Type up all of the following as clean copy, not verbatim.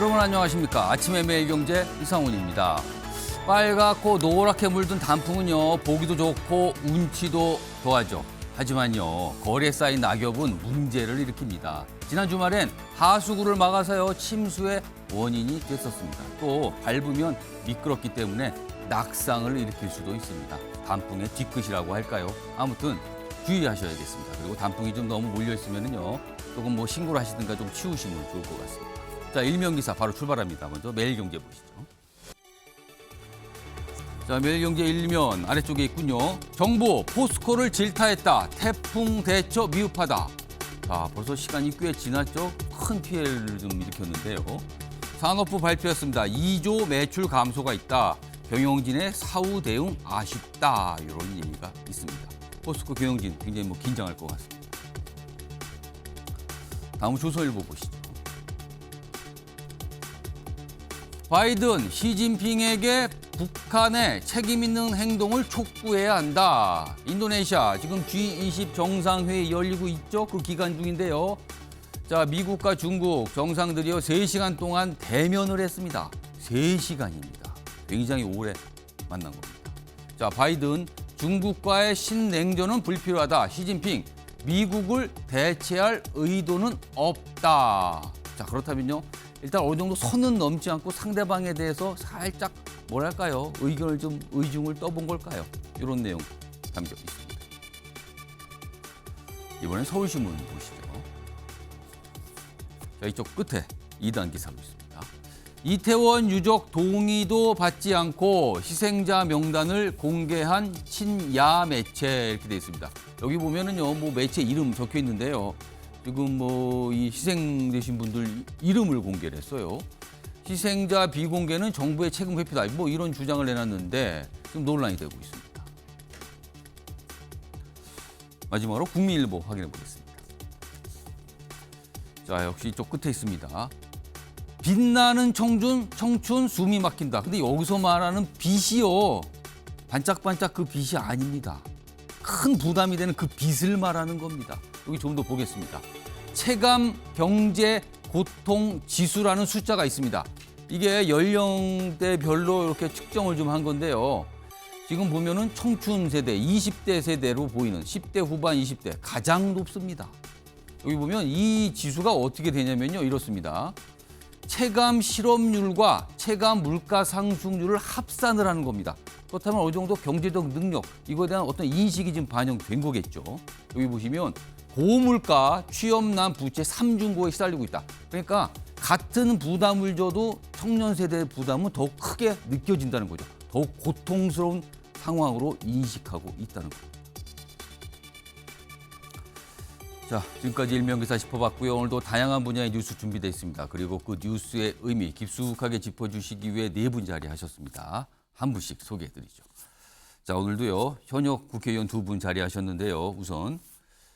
여러분 안녕하십니까. 아침의 매일경제 이상훈입니다. 빨갛고 노랗게 물든 단풍은요, 보기도 좋고 운치도 더하죠. 하지만요, 거리에 쌓인 낙엽은 문제를 일으킵니다. 지난 주말엔 하수구를 막아서요, 침수의 원인이 됐었습니다. 또 밟으면 미끄럽기 때문에 낙상을 일으킬 수도 있습니다. 단풍의 뒤끝이라고 할까요? 아무튼 주의하셔야겠습니다. 그리고 단풍이 좀 너무 몰려있으면요, 조금 신고를 하시든가 좀 치우시면 좋을 것 같습니다. 자, 일면기사 바로 출발합니다. 먼저 매일경제 보시죠. 자, 매일경제 일면 아래쪽에 있군요. 정부 포스코를 질타했다. 태풍 대처 미흡하다. 자, 벌써 시간이 꽤 지났죠. 큰 피해를 좀 일으켰는데요. 산업부 발표했습니다. 2조 매출 감소가 있다. 경영진의 사후 대응 아쉽다. 이런 의미가 있습니다. 포스코 경영진 굉장히 긴장할 것 같습니다. 다음 조선일보 보시죠. 바이든, 시진핑에게 북한의 책임 있는 행동을 촉구해야 한다. 인도네시아 지금 G20 정상회의 열리고 있죠. 그 기간 중인데요. 자, 미국과 중국 정상들이요 3시간 동안 대면을 했습니다. 3시간입니다. 굉장히 오래 만난 겁니다. 자, 바이든, 중국과의 신냉전은 불필요하다. 시진핑, 미국을 대체할 의도는 없다. 자, 그렇다면요. 일단 어느 정도 선은 넘지 않고 상대방에 대해서 살짝 뭐랄까요? 의중을 떠본 걸까요? 이런 내용 담겨 있습니다. 이번엔 서울신문 보시죠. 자, 이쪽 끝에 2단 기사로 있습니다. 이태원 유족 동의도 받지 않고 희생자 명단을 공개한 친야 매체 이렇게 돼 있습니다. 여기 보면은요, 매체 이름 적혀 있는데요. 지금 이 희생되신 분들 이름을 공개를 했어요. 희생자 비공개는 정부의 책임 회피다. 이런 주장을 내놨는데 지금 논란이 되고 있습니다. 마지막으로 국민일보 확인해 보겠습니다. 자, 역시 이쪽 끝에 있습니다. 빛나는 청춘 숨이 막힌다. 근데 여기서 말하는 빛이요, 반짝반짝 그 빛이 아닙니다. 큰 부담이 되는 그 빛을 말하는 겁니다. 여기 좀 더 보겠습니다. 체감 경제 고통 지수라는 숫자가 있습니다. 이게 연령대별로 이렇게 측정을 좀 한 건데요. 지금 보면은 청춘 세대, 20대 세대로 보이는 10대 후반, 20대 가장 높습니다. 여기 보면 이 지수가 어떻게 되냐면요, 이렇습니다. 체감 실업률과 체감 물가 상승률을 합산을 하는 겁니다. 그렇다면 어느 정도 경제적 능력, 이거에 대한 어떤 인식이 지금 반영된 거겠죠. 여기 보시면 고물가, 취업난, 부채 3중고에 시달리고 있다. 그러니까 같은 부담을 줘도 청년 세대의 부담은 더욱 크게 느껴진다는 거죠. 더욱 고통스러운 상황으로 인식하고 있다는 거죠. 자, 지금까지 일면기사 짚어봤고요. 오늘도 다양한 분야의 뉴스 준비되어 있습니다. 그리고 그 뉴스의 의미 깊숙하게 짚어주시기 위해 4분 자리하셨습니다. 한 분씩 소개해드리죠. 자, 오늘도요, 현역 국회의원 2분 자리하셨는데요. 우선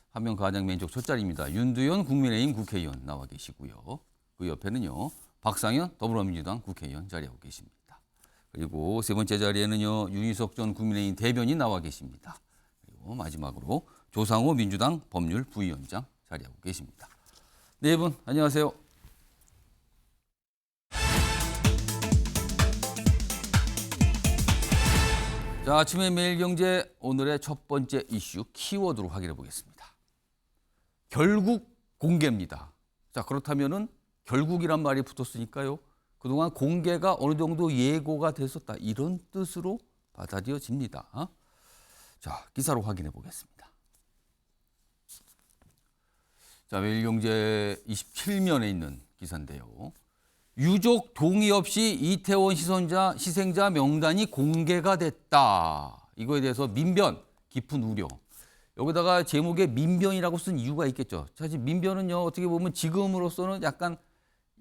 한 명 가장 맨쪽 첫 자리입니다. 윤두현 국민의힘 국회의원 나와 계시고요. 그 옆에는요, 박상현 더불어민주당 국회의원 자리하고 계십니다. 그리고 세 번째 자리에는요, 윤희석 전 국민의힘 대변인 나와 계십니다. 그리고 마지막으로 조상호 민주당 법률 부위원장 자리하고 계십니다. 네 분 안녕하세요. 자, 아침의 매일경제 오늘의 첫 번째 이슈 키워드로 확인해 보겠습니다. 결국 공개입니다. 자, 그렇다면은 결국이란 말이 붙었으니까요. 그동안 공개가 어느 정도 예고가 됐었다. 이런 뜻으로 받아들여집니다. 자, 기사로 확인해 보겠습니다. 자, 매일경제 27면에 있는 기사인데요. 유족 동의 없이 이태원 희생자 명단이 공개가 됐다. 이거에 대해서 민변, 깊은 우려. 여기다가 제목에 민변이라고 쓴 이유가 있겠죠. 사실 민변은요, 어떻게 보면 지금으로서는 약간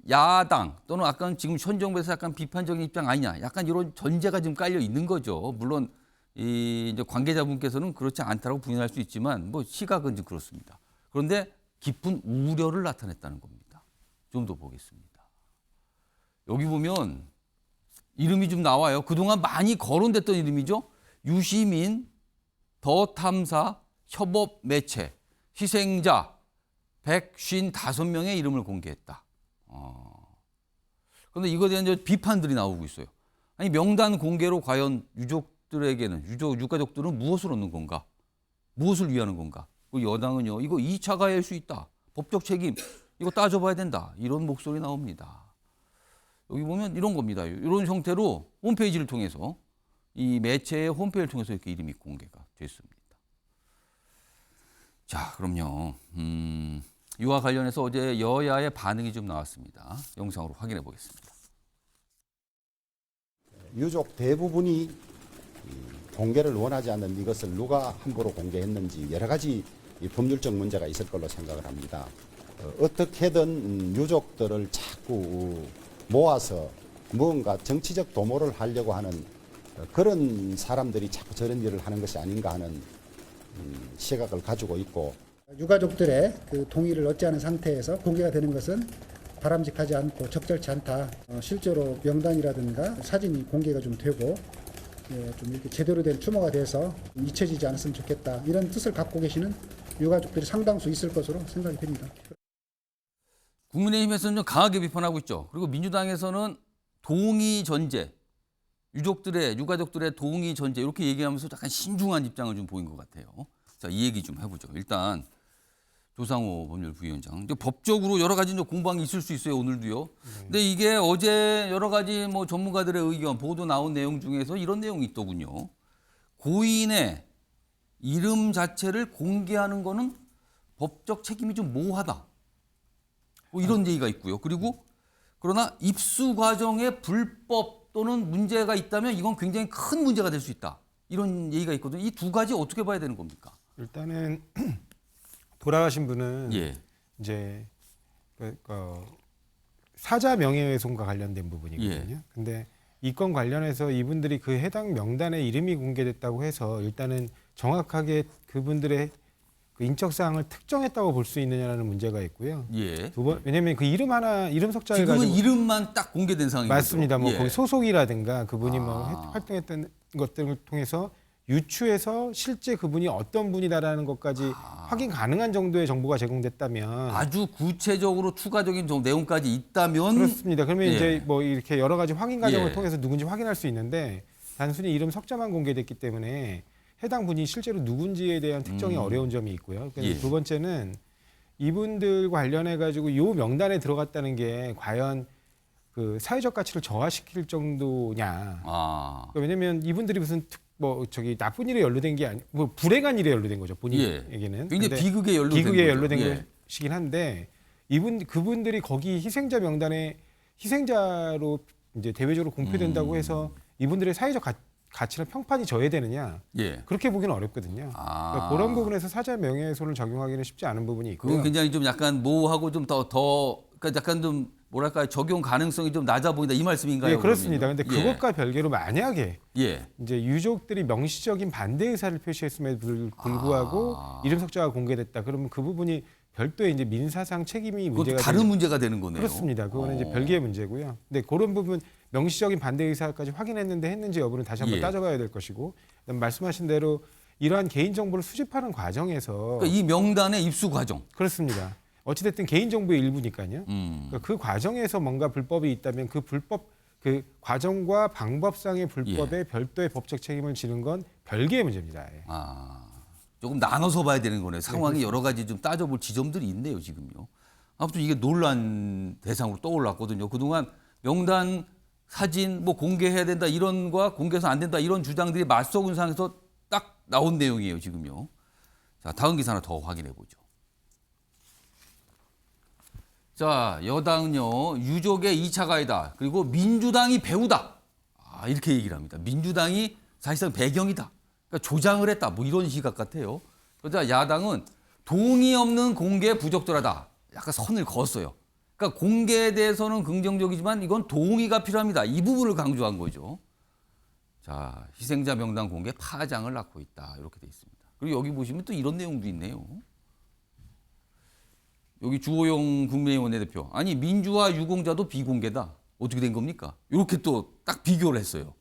야당 또는 약간 지금 현 정부에서 약간 비판적인 입장 아니냐. 약간 이런 전제가 좀 깔려 있는 거죠. 물론 이제 관계자분께서는 그렇지 않다고 부인할 수 있지만 시각은 좀 그렇습니다. 그런데 깊은 우려를 나타냈다는 겁니다. 좀 더 보겠습니다. 여기 보면 이름이 좀 나와요. 그동안 많이 거론됐던 이름이죠. 유시민, 더 탐사, 협업 매체, 희생자 155명의 이름을 공개했다. 그런데 이거에 대한 이제 비판들이 나오고 있어요. 아니 명단 공개로 과연 유족들에게는 유가족들은 무엇을 얻는 건가? 무엇을 위하는 건가? 그 여당은요. 이거 2차 가해일 수 있다. 법적 책임 이거 따져봐야 된다. 이런 목소리 나옵니다. 여기 보면 이런 겁니다. 이런 형태로 홈페이지를 통해서 이 매체의 홈페이지를 통해서 이렇게 이름이 공개가 됐습니다. 자, 그럼요. 이와 관련해서 어제 여야의 반응이 좀 나왔습니다. 영상으로 확인해 보겠습니다. 유족 대부분이 공개를 원하지 않는 이것을 누가 함부로 공개했는지 여러 가지 법률적 문제가 있을 걸로 생각을 합니다. 어떻게든 유족들을 자꾸 모아서 무언가 정치적 도모를 하려고 하는 그런 사람들이 자꾸 저런 일을 하는 것이 아닌가 하는 시각을 가지고 있고, 유가족들의 그 동의를 얻지 않은 상태에서 공개가 되는 것은 바람직하지 않고 적절치 않다. 실제로 명단이라든가 사진이 공개가 좀 되고 좀 이렇게 제대로 된 추모가 돼서 잊혀지지 않았으면 좋겠다. 이런 뜻을 갖고 계시는 유가족들이 상당수 있을 것으로 생각이 됩니다. 국민의힘에서는 좀 강하게 비판하고 있죠. 그리고 민주당에서는 동의 전제, 유가족들의 동의 전제 이렇게 얘기하면서 약간 신중한 입장을 좀 보인 것 같아요. 자, 이 얘기 좀 해보죠. 일단 조상호 법률부위원장. 이제 법적으로 여러 가지 공방이 있을 수 있어요, 오늘도요. 근데 이게 어제 여러 가지 뭐 전문가들의 의견, 보도 나온 내용 중에서 이런 내용이 있더군요. 고인의 이름 자체를 공개하는 거는 법적 책임이 좀 모호하다. 뭐 이런 얘기가 있고요. 그리고 그러나 입수 과정에 불법 또는 문제가 있다면 이건 굉장히 큰 문제가 될 수 있다. 이런 얘기가 있거든요. 이 두 가지 어떻게 봐야 되는 겁니까? 일단은 돌아가신 분은 예. 이제 사자 명예훼손과 관련된 부분이거든요. 예. 근데 이 건 관련해서 이분들이 그 해당 명단에 이름이 공개됐다고 해서 일단은 정확하게 그분들의 그 인적 사항을 특정했다고 볼 수 있느냐라는 문제가 있고요. 예. 두 번, 왜냐하면 그 이름 하나 이름 석자를 지금은 가지고 이름만 딱 공개된 상황이죠. 맞습니다. 뭐 예. 거기 소속이라든가 그분이 뭐 활동했던 것들을 통해서 유추해서 실제 그분이 어떤 분이다라는 것까지 확인 가능한 정도의 정보가 제공됐다면 아주 구체적으로 추가적인 내용까지 있다면 그렇습니다. 그러면 예. 이제 뭐 이렇게 여러 가지 확인 과정을 예. 통해서 누군지 확인할 수 있는데 단순히 이름 석자만 공개됐기 때문에 해당 분이 실제로 누군지에 대한 특정이 어려운 점이 있고요. 예. 두 번째는 이분들과 관련해 가지고 이 명단에 들어갔다는 게 과연 그 사회적 가치를 저하시킬 정도냐. 왜냐하면 이분들이 무슨 나쁜 일에 연루된 게 아니, 뭐 불행한 일에 연루된 거죠 본인에게는. 굉장히 비극에 연루된 거죠. 것이긴 한데 그분들이 거기 희생자 명단에 희생자로 이제 대외적으로 공표된다고 해서 이분들의 사회적 가치나 평판이 저해되느냐? 예. 그렇게 보기는 어렵거든요. 그러니까 그런 부분에서 사자 명예훼손을 적용하기는 쉽지 않은 부분이 있고요. 그건 굉장히 좀 약간 모호하고 좀 그러니까 약간 좀 뭐랄까요 적용 가능성이 좀 낮아 보인다 이 말씀인가요? 네, 그렇습니다. 그런데 예. 그것과 별개로 만약에 예. 이제 유족들이 명시적인 반대 의사를 표시했음에도 불구하고 이름 석자가 공개됐다. 그러면 그 부분이 별도의 이제 민사상 책임이 문제가 다른 문제가 되는 거네요. 그렇습니다. 그거는 이제 별개의 문제고요. 근데 그런 부분 명시적인 반대 의사까지 확인했는데 했는지 여부는 다시 한번 예. 따져봐야 될 것이고, 그다음에 말씀하신 대로 이러한 개인 정보를 수집하는 과정에서 그러니까 이 명단의 입수 과정. 그렇습니다. 어찌됐든 개인 정보의 일부니까요. 그러니까 그 과정에서 뭔가 불법이 있다면 그 과정과 방법상의 불법에 별도의 법적 책임을 지는 건 별개의 문제입니다. 예. 조금 나눠서 봐야 되는 거네요. 상황이 여러 가지 좀 따져볼 지점들이 있네요, 지금요. 아무튼 이게 논란 대상으로 떠올랐거든요. 그동안 명단 사진 뭐 공개해야 된다 이런과 공개해서 안 된다 이런 주장들이 맞서군 상에서 딱 나온 내용이에요, 지금요. 자, 다음 기사 하나 더 확인해 보죠. 자, 여당은요, 유족의 2차 가해다. 그리고 민주당이 배우다. 이렇게 얘기를 합니다. 민주당이 사실상 배경이다. 그러니까 조장을 했다. 뭐 이런 시각 같아요. 그러자 야당은 동의 없는 공개 부적절하다. 약간 선을 그었어요. 그러니까 공개에 대해서는 긍정적이지만 이건 동의가 필요합니다. 이 부분을 강조한 거죠. 자, 희생자 명단 공개 파장을 낳고 있다. 이렇게 돼 있습니다. 그리고 여기 보시면 또 이런 내용도 있네요. 여기 주호영 국민의힘 원내대표. 아니 민주화 유공자도 비공개다. 어떻게 된 겁니까? 이렇게 또 딱 비교를 했어요.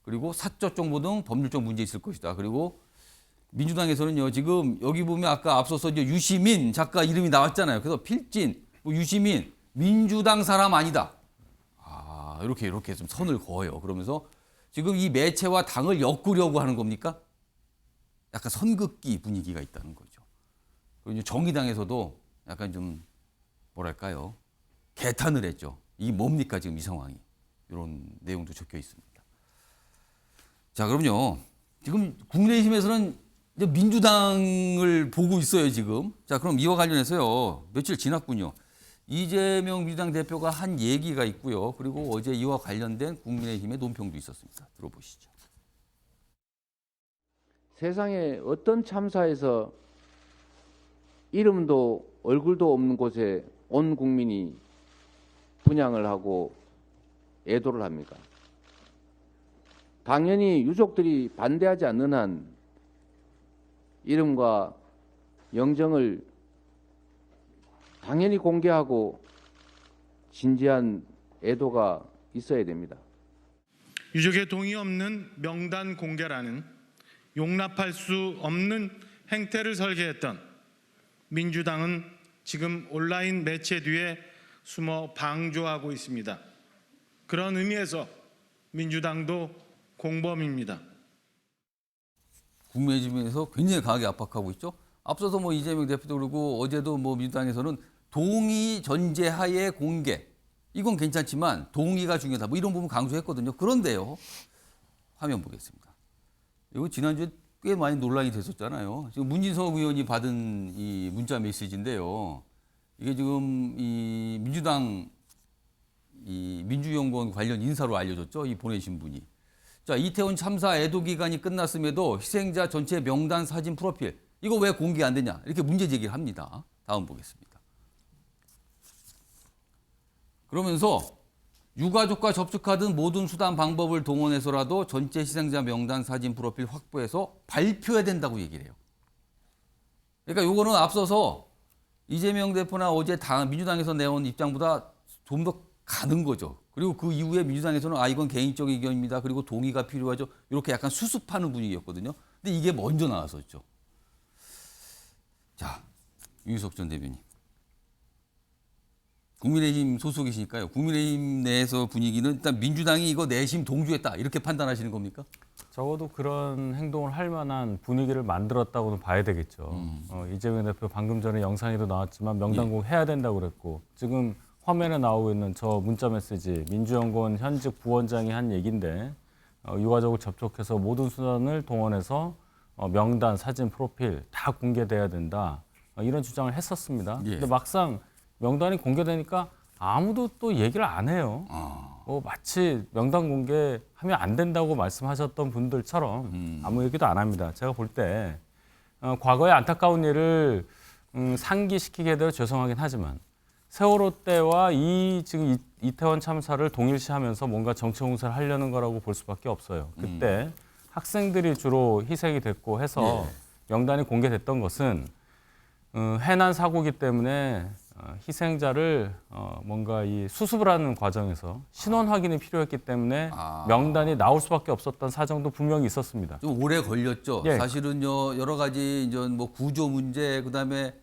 그리고 사적 정보 등 법률적 문제 있을 것이다. 그리고 민주당에서는요. 지금 여기 보면 아까 앞서서 이제 유시민 작가 이름이 나왔잖아요. 그래서 필진, 유시민 민주당 사람 아니다. 이렇게 좀 선을 그어요. 그러면서 지금 이 매체와 당을 엮으려고 하는 겁니까? 약간 선긋기 분위기가 있다는 거죠. 그리고 이제 정의당에서도 약간 좀 뭐랄까요? 개탄을 했죠. 이게 뭡니까 지금 이 상황이. 이런 내용도 적혀 있습니다. 자, 그럼요. 지금 국민의힘에서는 이제 민주당을 보고 있어요, 지금. 자, 그럼 이와 관련해서요. 며칠 지났군요. 이재명 민주당 대표가 한 얘기가 있고요. 그리고 어제 이와 관련된 국민의힘의 논평도 있었습니다. 들어보시죠. 세상에 어떤 참사에서 이름도 얼굴도 없는 곳에 온 국민이 분향을 하고 애도를 합니까? 당연히 유족들이 반대하지 않는 한 이름과 영정을 당연히 공개하고 진지한 애도가 있어야 됩니다. 유족의 동의 없는 명단 공개라는 용납할 수 없는 행태를 설계했던 민주당은 지금 온라인 매체 뒤에 숨어 방조하고 있습니다. 그런 의미에서 민주당도 공범입니다. 국민의힘에서 굉장히 강하게 압박하고 있죠. 앞서서 뭐 이재명 대표도 그러고 어제도 뭐 민주당에서는 동의 전제하에 공개. 이건 괜찮지만 동의가 중요하다. 뭐 이런 부분 강조했거든요. 그런데요. 화면 보겠습니다. 이거 지난주에 꽤 많이 논란이 됐었잖아요. 지금 문진석 의원이 받은 이 문자 메시지인데요. 이게 지금 이 민주당 이 민주연구원 관련 인사로 알려졌죠. 이 보내신 분이. 자, 이태원 참사 애도 기간이 끝났음에도 희생자 전체 명단 사진 프로필 이거 왜 공개 안 되냐 이렇게 문제 제기를 합니다. 다음 보겠습니다. 그러면서 유가족과 접촉하던 모든 수단 방법을 동원해서라도 전체 희생자 명단 사진 프로필 확보해서 발표해야 된다고 얘기를 해요. 그러니까 요거는 앞서서 이재명 대표나 어제 민주당에서 내온 입장보다 좀 더 가는 거죠. 그리고 그 이후에 민주당에서는 이건 개인적 의견입니다. 그리고 동의가 필요하죠. 이렇게 약간 수습하는 분위기였거든요. 근데 이게 먼저 나왔었죠. 자, 유희석 전 대변인. 국민의힘 소속이시니까요. 국민의힘 내에서 분위기는 일단 민주당이 이거 내심 동조했다. 이렇게 판단하시는 겁니까? 적어도 그런 행동을 할 만한 분위기를 만들었다고는 봐야 되겠죠. 이재명 대표 방금 전에 영상에도 나왔지만 명단 공개해야 된다고 그랬고 지금 화면에 나오고 있는 저 문자 메시지 민주연구원 현직 부원장이 한 얘기인데 유가족을 접촉해서 모든 수단을 동원해서 명단, 사진, 프로필 다 공개돼야 된다. 이런 주장을 했었습니다. 예. 근데 막상 명단이 공개되니까 아무도 또 얘기를 안 해요. 마치 명단 공개하면 안 된다고 말씀하셨던 분들처럼 아무 얘기도 안 합니다. 제가 볼 때 과거의 안타까운 일을 상기시키게 되어 죄송하긴 하지만 세월호 때와 지금 이태원 참사를 동일시하면서 뭔가 정치 공세를 하려는 거라고 볼 수밖에 없어요. 그때 학생들이 주로 희생이 됐고 해서 명단이 공개됐던 것은 해난 사고기 때문에 희생자를 뭔가 이 수습을 하는 과정에서 신원 확인이 필요했기 때문에 명단이 나올 수밖에 없었던 사정도 분명히 있었습니다. 좀 오래 걸렸죠. 예. 사실은요 여러 가지 이제 뭐 구조 문제 그다음에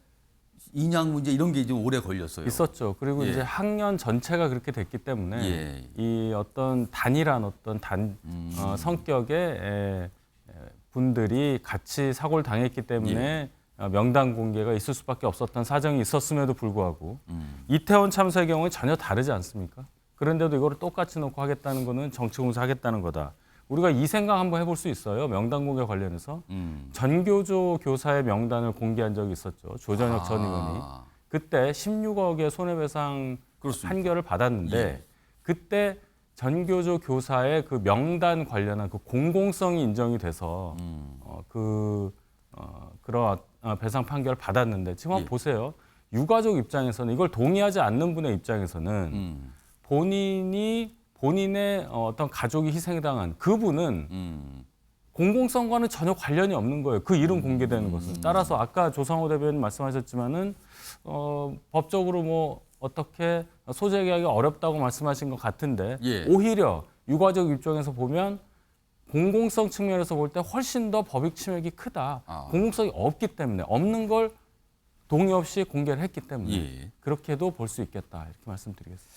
인양 문제 이런 게 좀 오래 걸렸어요. 있었죠. 그리고 예. 이제 학년 전체가 그렇게 됐기 때문에 예. 이 어떤 단일한 어떤 성격의 분들이 같이 사고를 당했기 때문에 명단 공개가 있을 수밖에 없었던 사정이 있었음에도 불구하고 이태원 참사의 경우는 전혀 다르지 않습니까? 그런데도 이거를 똑같이 놓고 하겠다는 거는 정치 공세하겠다는 거다. 우리가 이 생각 한번 해볼 수 있어요. 명단 공개 관련해서. 전교조 교사의 명단을 공개한 적이 있었죠. 조전혁 전 의원이. 그때 16억의 손해배상 그렇습니다. 판결을 받았는데 예. 그때 전교조 교사의 그 명단 관련한 그 공공성이 인정이 돼서 그런 배상 판결을 받았는데 지금 한번 보세요. 유가족 입장에서는 이걸 동의하지 않는 분의 입장에서는 본인의 어떤 가족이 희생당한 그분은 공공성과는 전혀 관련이 없는 거예요. 그 이름 공개되는 것은. 따라서 아까 조상호 대변인 말씀하셨지만은 법적으로 뭐 어떻게 소재하기가 어렵다고 말씀하신 것 같은데 예. 오히려 유가족 입장에서 보면 공공성 측면에서 볼 때 훨씬 더 법익 침해가 크다. 공공성이 없기 때문에 없는 걸 동의 없이 공개를 했기 때문에 예. 그렇게도 볼 수 있겠다. 이렇게 말씀드리겠습니다.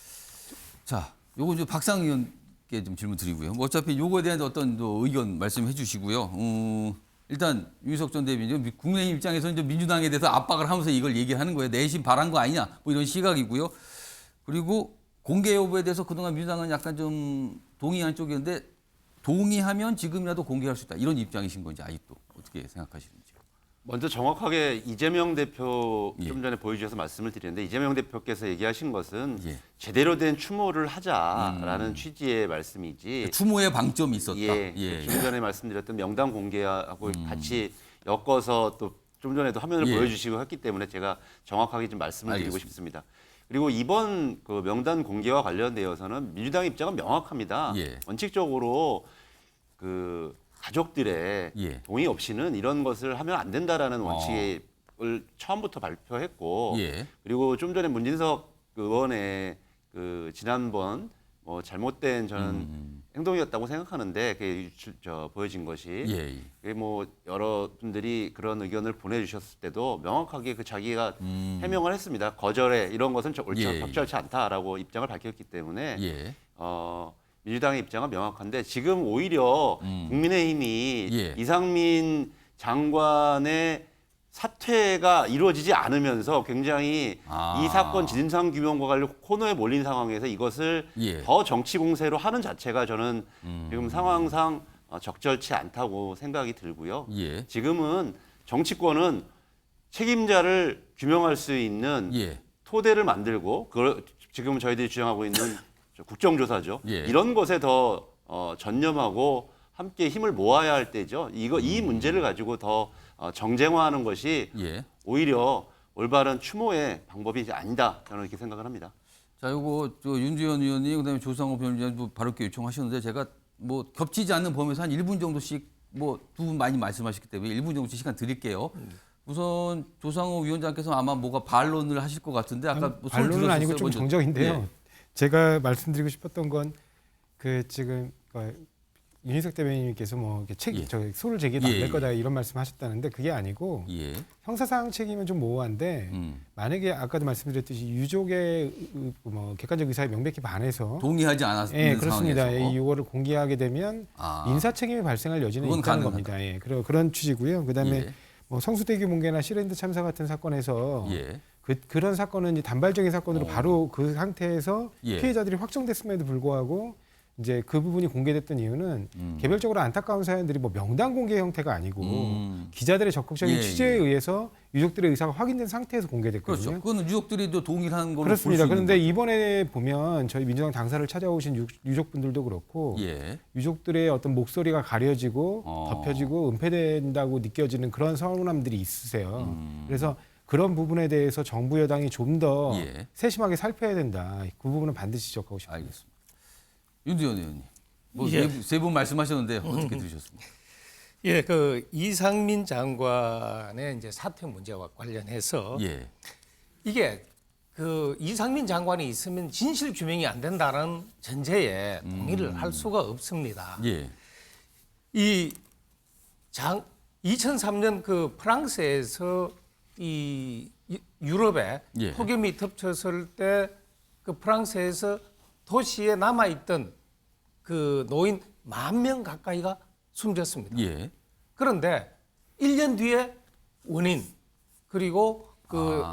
자, 요거 이제 박상 의원께 좀 질문 드리고요. 뭐 어차피 요거에 대한 어떤 또 의견 말씀해 주시고요. 일단 윤석열 전 대변인 국민의힘 입장에서 이제 민주당에 대해서 압박을 하면서 이걸 얘기하는 거예요. 내심 바란 거 아니냐 뭐 이런 시각이고요. 그리고 공개 여부에 대해서 그동안 민주당은 약간 좀 동의한 쪽이었는데 동의하면 지금이라도 공개할 수 있다 이런 입장이신 건지 아직도 어떻게 생각하시는지. 먼저 정확하게 이재명 대표 예. 좀 전에 보여주셔서 말씀을 드렸는데 이재명 대표께서 얘기하신 것은 예. 제대로 된 추모를 하자라는 취지의 말씀이지. 추모의 방점이 있었다. 예. 좀 전에 말씀드렸던 명단 공개하고 같이 엮어서 또 좀 전에도 화면을 예. 보여주시고 했기 때문에 제가 정확하게 좀 말씀을 드리고 알겠습니다. 싶습니다. 그리고 이번 그 명단 공개와 관련되어서는 민주당의 입장은 명확합니다. 예. 원칙적으로 그 가족들의 예. 동의 없이는 이런 것을 하면 안 된다라는 원칙을 처음부터 발표했고 예. 그리고 좀 전에 문진석 의원의 그 지난번 뭐 잘못된 저는 행동이었다고 생각하는데 그게 보여진 것이 예. 그게 뭐 여러분들이 그런 의견을 보내주셨을 때도 명확하게 그 자기가 해명을 했습니다. 거절해 이런 것은 예. 적절치 않다라고 입장을 밝혔기 때문에 예. 민주당의 입장은 명확한데 지금 오히려 국민의힘이 예. 이상민 장관의 사퇴가 이루어지지 않으면서 굉장히 이 사건 진상규명과 관련 코너에 몰린 상황에서 이것을 예. 더 정치 공세로 하는 자체가 저는 지금 상황상 적절치 않다고 생각이 들고요. 예. 지금은 정치권은 책임자를 규명할 수 있는 예. 토대를 만들고 그걸 지금 저희들이 주장하고 있는 국정조사죠. 예. 이런 것에 더 전념하고 함께 힘을 모아야 할 때죠. 이 문제를 가지고 더 정쟁화하는 것이 예. 오히려 올바른 추모의 방법이 아니다. 저는 이렇게 생각을 합니다. 자, 요거 윤주현 의원님 그다음에 조상호 변호사님도 발언 요청하셨는데 제가 뭐 겹치지 않는 범위에서 한 1분 정도씩 뭐 두 분 많이 말씀하셨기 때문에 1분 정도씩 시간 드릴게요. 우선 조상호 위원장께서 아마 뭐가 반론을 하실 것 같은데 아까 뭐 손 반론은 아니고 들었었어요, 좀 먼저. 정적인데요. 예. 제가 말씀드리고 싶었던 건 그 지금 윤희석 대변인님께서 뭐 예. 소를 제기도 안 예, 될 거다 이런 말씀하셨다는데 그게 아니고 예. 형사상 책임은 좀 모호한데 만약에 아까도 말씀드렸듯이 유족의 뭐 객관적 의사에 명백히 반해서 동의하지 않았는 예, 그렇습니다. 상황에서. 이거를 공개하게 되면 민사 책임이 발생할 여지는 그건 있다는 가능하다. 겁니다. 예, 그런 취지고요. 그다음에 예. 뭐 성수대교 붕괴나 시랜드 참사 같은 사건에서 예. 그런 사건은 이제 단발적인 사건으로 바로 그 상태에서 예. 피해자들이 확정됐음에도 불구하고 이제 그 부분이 공개됐던 이유는 개별적으로 안타까운 사연들이 뭐 명단 공개 형태가 아니고 기자들의 적극적인 예, 취재에 예. 의해서 유족들의 의사가 확인된 상태에서 공개됐거든요. 그렇죠. 그건 유족들이 또 동의를 하는 걸로 그렇습니다. 볼수 있는 그런데 거죠. 이번에 보면 저희 민주당 당사를 찾아오신 유족분들도 그렇고 예. 유족들의 어떤 목소리가 가려지고 덮여지고 은폐된다고 느껴지는 그런 서운함들이 있으세요. 그래서 그런 부분에 대해서 정부 여당이 좀 더 예. 세심하게 살펴야 된다. 그 부분은 반드시 지적하고 싶습니다. 알겠습니다. 윤두현 의원님. 뭐 예. 세 분 말씀하셨는데 어떻게 들으셨습니까? 예, 그 이상민 장관의 이제 사퇴 문제와 관련해서 예. 이게 그 이상민 장관이 있으면 진실 규명이 안 된다는 전제에 동의를 할 수가 없습니다. 예. 2003년 그 프랑스에서 이 유럽에 예. 폭염이 덮쳤을 때 그 프랑스에서 도시에 남아있던 그 노인 10,000명 가까이가 숨졌습니다. 예. 그런데 1년 뒤에 원인 그리고 그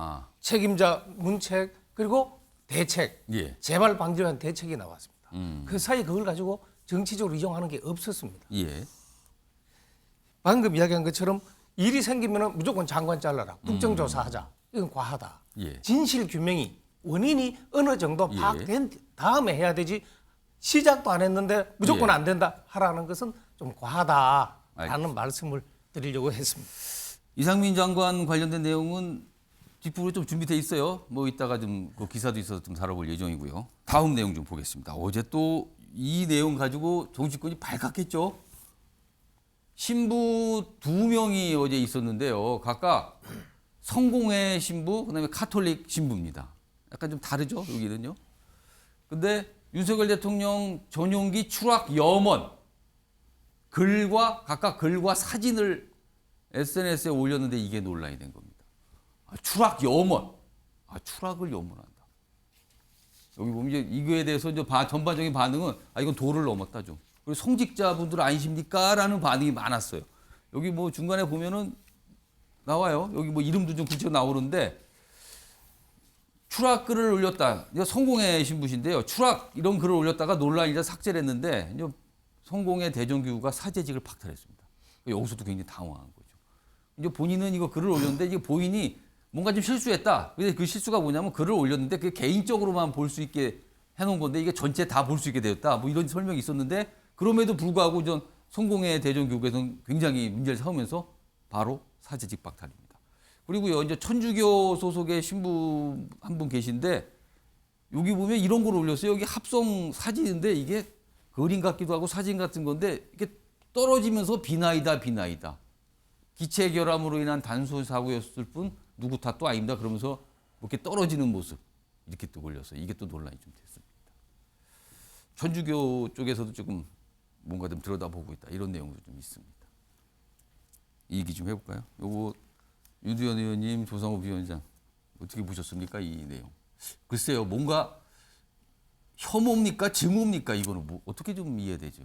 책임자 문책 그리고 대책 예. 재발 방지를 위한 대책이 나왔습니다. 그 사이 그걸 가지고 정치적으로 이용하는 게 없었습니다. 예. 방금 이야기한 것처럼 일이 생기면 무조건 장관 잘라라. 국정조사하자. 이건 과하다. 예. 진실 규명이 원인이 어느 정도 예. 파악된 다음에 해야 되지 시작도 안 했는데 무조건 예. 안 된다 하라는 것은 좀 과하다라는 알겠습니다. 말씀을 드리려고 했습니다. 이상민 장관 관련된 내용은 뒷부분에 좀 준비돼 있어요. 뭐 이따가 좀 그 기사도 있어서 좀 다뤄볼 예정이고요. 다음 내용 좀 보겠습니다. 어제 또 이 내용 가지고 정치권이 발칵했죠. 신부 2명이 어제 있었는데요. 각각 성공회 신부, 그다음에 카톨릭 신부입니다. 약간 좀 다르죠, 여기는요. 근데 윤석열 대통령 전용기 추락 염원 각각 글과 사진을 SNS에 올렸는데 이게 논란이 된 겁니다. 추락 염원. 추락을 염원한다. 여기 보면 이제 이거에 대해서 이제 전반적인 반응은 이건 도를 넘었다 좀. 그리고 성직자분들 아니십니까?라는 반응이 많았어요. 여기 뭐 중간에 보면은 나와요. 여기 뭐 이름도 좀 구체적으로 나오는데 추락 글을 올렸다. 이거 성공회 신부신데요. 추락 이런 글을 올렸다가 논란이자 삭제를 했는데 이제 성공회 대전교구가 사제직을 박탈했습니다. 여기서도 굉장히 당황한 거죠. 이제 본인은 이거 글을 올렸는데 이게 본인이 뭔가 좀 실수했다. 근데 그 실수가 뭐냐면 글을 올렸는데 그게 개인적으로만 볼 수 있게 해놓은 건데 이게 전체 다 볼 수 있게 되었다. 뭐 이런 설명이 있었는데 그럼에도 불구하고 전 성공회 대전교구에서는 굉장히 문제를 삼으면서 바로 사제직 박탈입니다. 그리고요 이제 천주교 소속의 신부 한 분 계신데 여기 보면 이런 걸 올렸어요. 여기 합성 사진인데 이게 그림 같기도 하고 사진 같은 건데 이게 떨어지면서 비나이다. 기체 결함으로 인한 단순 사고였을 뿐 누구 탓도 아닙니다. 그러면서 이렇게 떨어지는 모습 이렇게 또 올렸어요. 이게 또 논란이 좀 됐습니다. 천주교 쪽에서도 조금 뭔가 좀 들여다보고 있다. 이런 내용도 좀 있습니다. 이 얘기 좀 해볼까요? 요거 유두현 의원님, 조상호 위원장 어떻게 보셨습니까? 이 내용. 글쎄요, 뭔가 혐오입니까? 증오입니까? 이거는 뭐 어떻게 좀 이해되죠?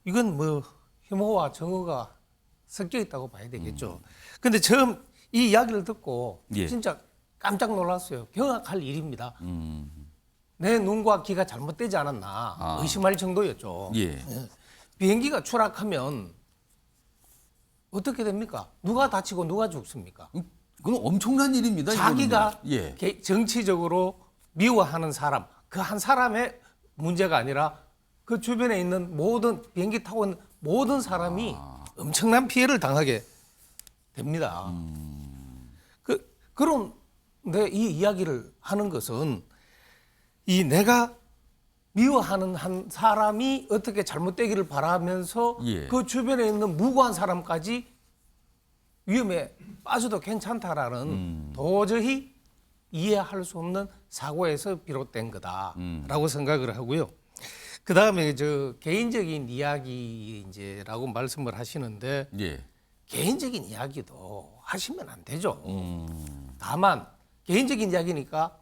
이건 뭐 혐오와 정오가 섞여 있다고 봐야 되겠죠. 근데 처음 이 이야기를 듣고 예. 진짜 깜짝 놀랐어요. 경악할 일입니다. 내 눈과 귀가 잘못되지 않았나 의심할 정도였죠. 예. 비행기가 추락하면 어떻게 됩니까? 누가 다치고 누가 죽습니까? 그건 엄청난 일입니다. 자기가 이거는요. 예. 정치적으로 미워하는 사람, 그 한 사람의 문제가 아니라 그 주변에 있는 모든 비행기 타고 있는 모든 사람이 엄청난 피해를 당하게 됩니다. 그런데 이 이야기를 하는 것은 이 내가 미워하는 한 사람이 어떻게 잘못되기를 바라면서 예. 그 주변에 있는 무고한 사람까지 위험에 빠져도 괜찮다라는 도저히 이해할 수 없는 사고에서 비롯된 거다라고 생각을 하고요. 그 다음에 저 개인적인 이야기 이제라고 말씀을 하시는데 예. 개인적인 이야기도 하시면 안 되죠. 다만 개인적인 이야기니까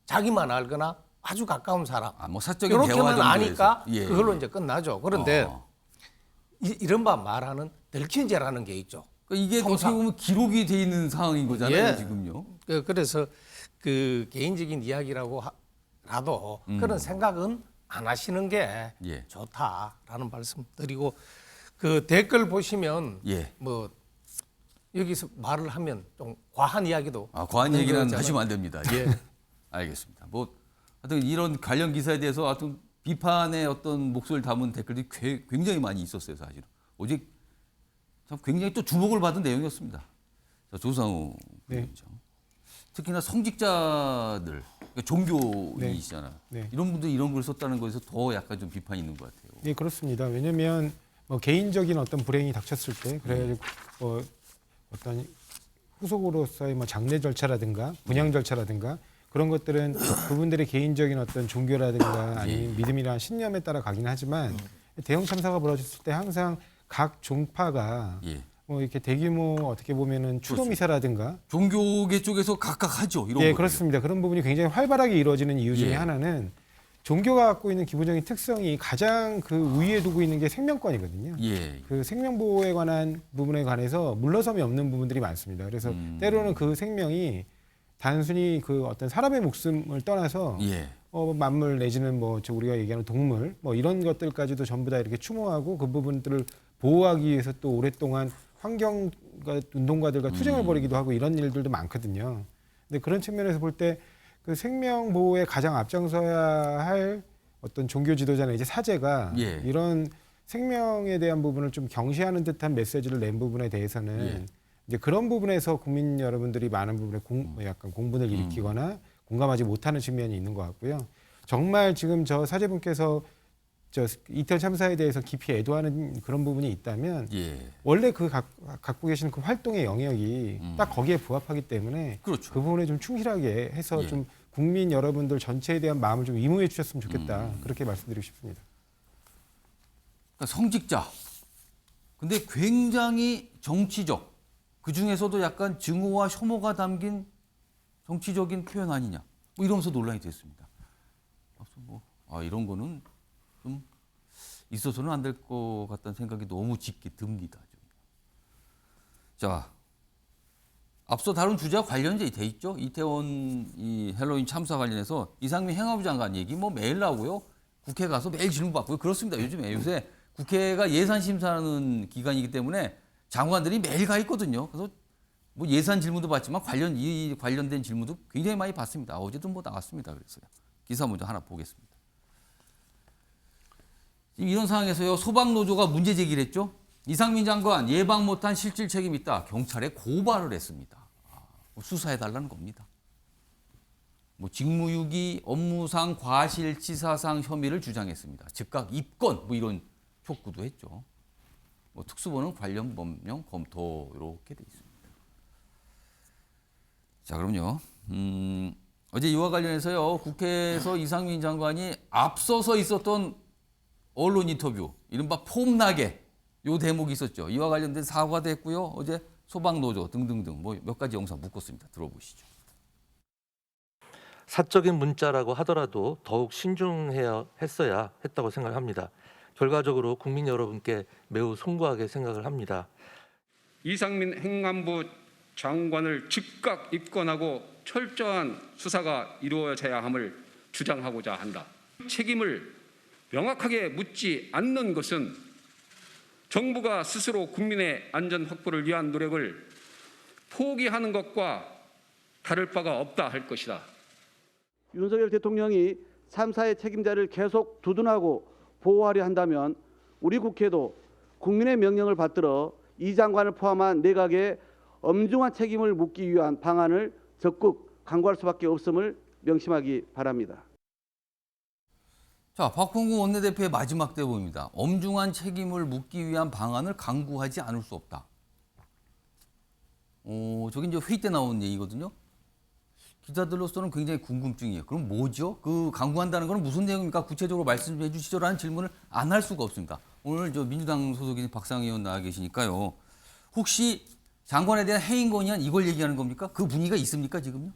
자기만 알거나 아주 가까운 사람 뭐 사적인 대화 이렇게만 정도에서. 아니까 예. 그걸로 이제 끝나죠. 그런데 이른바 말하는 들킨죄라는 게 있죠. 그러니까 이게 어떻게 보면 기록이 돼 있는 상황인 거잖아요, 예. 지금요. 그래서 그 개인적인 이야기라고 라도 그런 생각은 안 하시는 게 예. 좋다라는 말씀 드리고 그 댓글 보시면 예. 뭐 여기서 말을 하면 좀 과한 이야기도 과한 얘기는 거잖아요. 하시면 안 됩니다. 예. 알겠습니다. 뭐 하여튼 이런 관련 기사에 대해서 하여튼 비판의 어떤 목소리를 담은 댓글들이 굉장히 많이 있었어요, 사실은. 어제 참 굉장히 또 주목을 받은 내용이었습니다. 자, 조상우 위원장. 특히나 성직자들, 그러니까 종교인이시잖아요. 네. 이런 분들이 이런 글 썼다는 것에서 더 약간 좀 비판이 있는 것 같아요. 네, 그렇습니다. 왜냐하면 뭐 개인적인 어떤 불행이 닥쳤을 때 그래가지고 어떤 후속으로서의 뭐 장례 절차라든가 분양 절차라든가 그런 것들은 그분들의 개인적인 어떤 종교라든가 아니면 믿음이나 신념에 따라 가긴 하지만 대형 참사가 벌어졌을 때 항상 각 종파가 예. 뭐 이렇게 대규모 어떻게 보면은 추도 미사라든가 종교계 쪽에서 각각 하죠. 이런 예, 거를. 그렇습니다. 그런 부분이 굉장히 활발하게 이루어지는 이유 중에 예. 하나는 종교가 갖고 있는 기본적인 특성이 가장 그 우위에 두고 있는 게 생명권이거든요. 예. 그 생명 보호에 관한 부분에 관해서 물러섬이 없는 부분들이 많습니다. 그래서 때로는 그 생명이 단순히 그 어떤 사람의 목숨을 떠나서 예. 만물 내지는 뭐 우리가 얘기하는 동물 뭐 이런 것들까지도 전부 다 이렇게 추모하고 그 부분들을 보호하기 위해서 또 오랫동안 환경과 운동가들과 투쟁을 벌이기도 하고 이런 일들도 많거든요. 근데 그런 측면에서 볼 때 그 생명 보호에 가장 앞장서야 할 어떤 종교 지도자나 이제 사제가 예. 이런 생명에 대한 부분을 좀 경시하는 듯한 메시지를 낸 부분에 대해서는 예. 이제 그런 부분에서 국민 여러분들이 많은 부분에 약간 공분을 일으키거나 공감하지 못하는 측면이 있는 것 같고요. 정말 지금 저 사제분께서 저 이태원 참사에 대해서 깊이 애도하는 그런 부분이 있다면 예. 원래 그 갖고 계시는 그 활동의 영역이 딱 거기에 부합하기 때문에 그렇죠. 그 부분에 좀 충실하게 해서 예. 좀 국민 여러분들 전체에 대한 마음을 좀 이모해 주셨으면 좋겠다. 그렇게 말씀드리고 싶습니다. 그러니까 성직자. 근데 굉장히 정치적. 그 중에서도 약간 증오와 혐오가 담긴 정치적인 표현 아니냐. 뭐 이러면서 논란이 됐습니다. 이런 거는 좀 있어서는 안 될 것 같다는 생각이 너무 짙게 듭니다. 좀. 자, 앞서 다룬 주제와 관련돼 돼 있죠. 이태원 이 헬로윈 참사 관련해서 이상민 행안부 장관 얘기 뭐 매일 나오고요. 국회 가서 매일 질문 받고요. 그렇습니다. 요새 국회가 예산 심사하는 기간이기 때문에 장관들이 매일 가 있거든요. 그래서 뭐 예산 질문도 받지만 관련된 질문도 굉장히 많이 받습니다. 어제도 뭐 나왔습니다. 그래서요. 기사 먼저 하나 보겠습니다. 지금 이런 상황에서요. 소방노조가 문제 제기를 했죠. 이상민 장관 예방 못한 실질 책임 있다. 경찰에 고발을 했습니다. 수사해달라는 겁니다. 뭐 직무유기, 업무상 과실치사상 혐의를 주장했습니다. 즉각 입건 뭐 이런 촉구도 했죠. 뭐 특수본은 관련 법령 검토 이렇게 돼 있습니다. 자, 그럼요. 어제 이와 관련해서요. 국회에서 이상민 장관이 앞서서 있었던 언론 인터뷰, 이른바 폼나게 요 대목이 있었죠. 이와 관련된 사과도 했고요. 어제 소방노조 등등등 뭐 몇 가지 영상 묶었습니다. 들어보시죠. 사적인 문자라고 하더라도 더욱 신중해야 했다고 생각합니다. 결과적으로 국민 여러분께 매우 송구하게 생각을 합니다. 이상민 행안부 장관을 즉각 입건하고 철저한 수사가 이루어져야 함을 주장하고자 한다. 책임을 명확하게 묻지 않는 것은 정부가 스스로 국민의 안전 확보를 위한 노력을 포기하는 것과 다를 바가 없다 할 것이다. 윤석열 대통령이 참사의 책임자를 계속 두둔하고 보호하려 한다면 우리 국회도 국민의 명령을 받들어 이 장관을 포함한 내각에 엄중한 책임을 묻기 위한 방안을 적극 강구할 수밖에 없음을 명심하기 바랍니다. 자, 박홍구 원내대표의 마지막 대목입니다. 엄중한 책임을 묻기 위한 방안을 강구하지 않을 수 없다. 저기 이제 회의 때 나온 얘기거든요. 기자들로서는 굉장히 궁금증이에요. 그럼 뭐죠? 그 강구한다는 건 무슨 내용입니까? 구체적으로 말씀해 주시죠라는 질문을 안 할 수가 없습니다. 오늘 저 민주당 소속인 박상희 의원 나와 계시니까요. 혹시 장관에 대한 해임 건의안 이걸 얘기하는 겁니까? 그 분위기가 있습니까 지금요?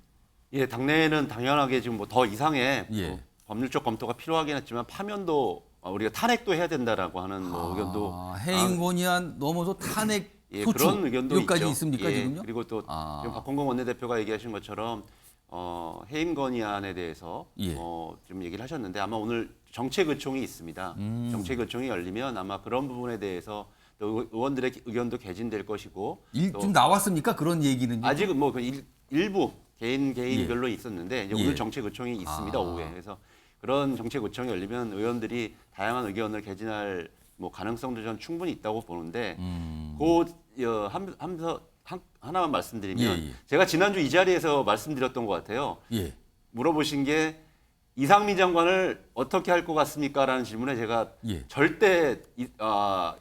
예, 당내에는 당연하게 지금 뭐 더 이상의 예. 법률적 검토가 필요하긴 했지만 파면도 우리가 탄핵도 해야 된다라고 하는 뭐 의견도 해임 건의안 넘어서 탄핵 예, 소추 그런 의견도 여기까지 있죠. 있습니까 예, 지금요? 그리고 또 지금 박홍근 원내대표가 얘기하신 것처럼 해임 건의안에 대해서 예. 좀 얘기를 하셨는데 아마 오늘 정책의총이 있습니다. 정책의총이 열리면 아마 그런 부분에 대해서 또 의원들의 의견도 개진될 것이고 좀 나왔습니까? 그런 얘기는 아직은 뭐 일부 개인별로 예. 있었는데 이제 예. 오늘 정책의총이 있습니다. 오후에. 그래서 그런 정책의총이 열리면 의원들이 다양한 의견을 개진할 뭐 가능성도 저는 충분히 있다고 보는데 하나만 말씀드리면 예. 제가 지난주 이 자리에서 말씀드렸던 것 같아요. 예. 물어보신 게 이상민 장관을 어떻게 할 것 같습니까? 라는 질문에 제가 예. 절대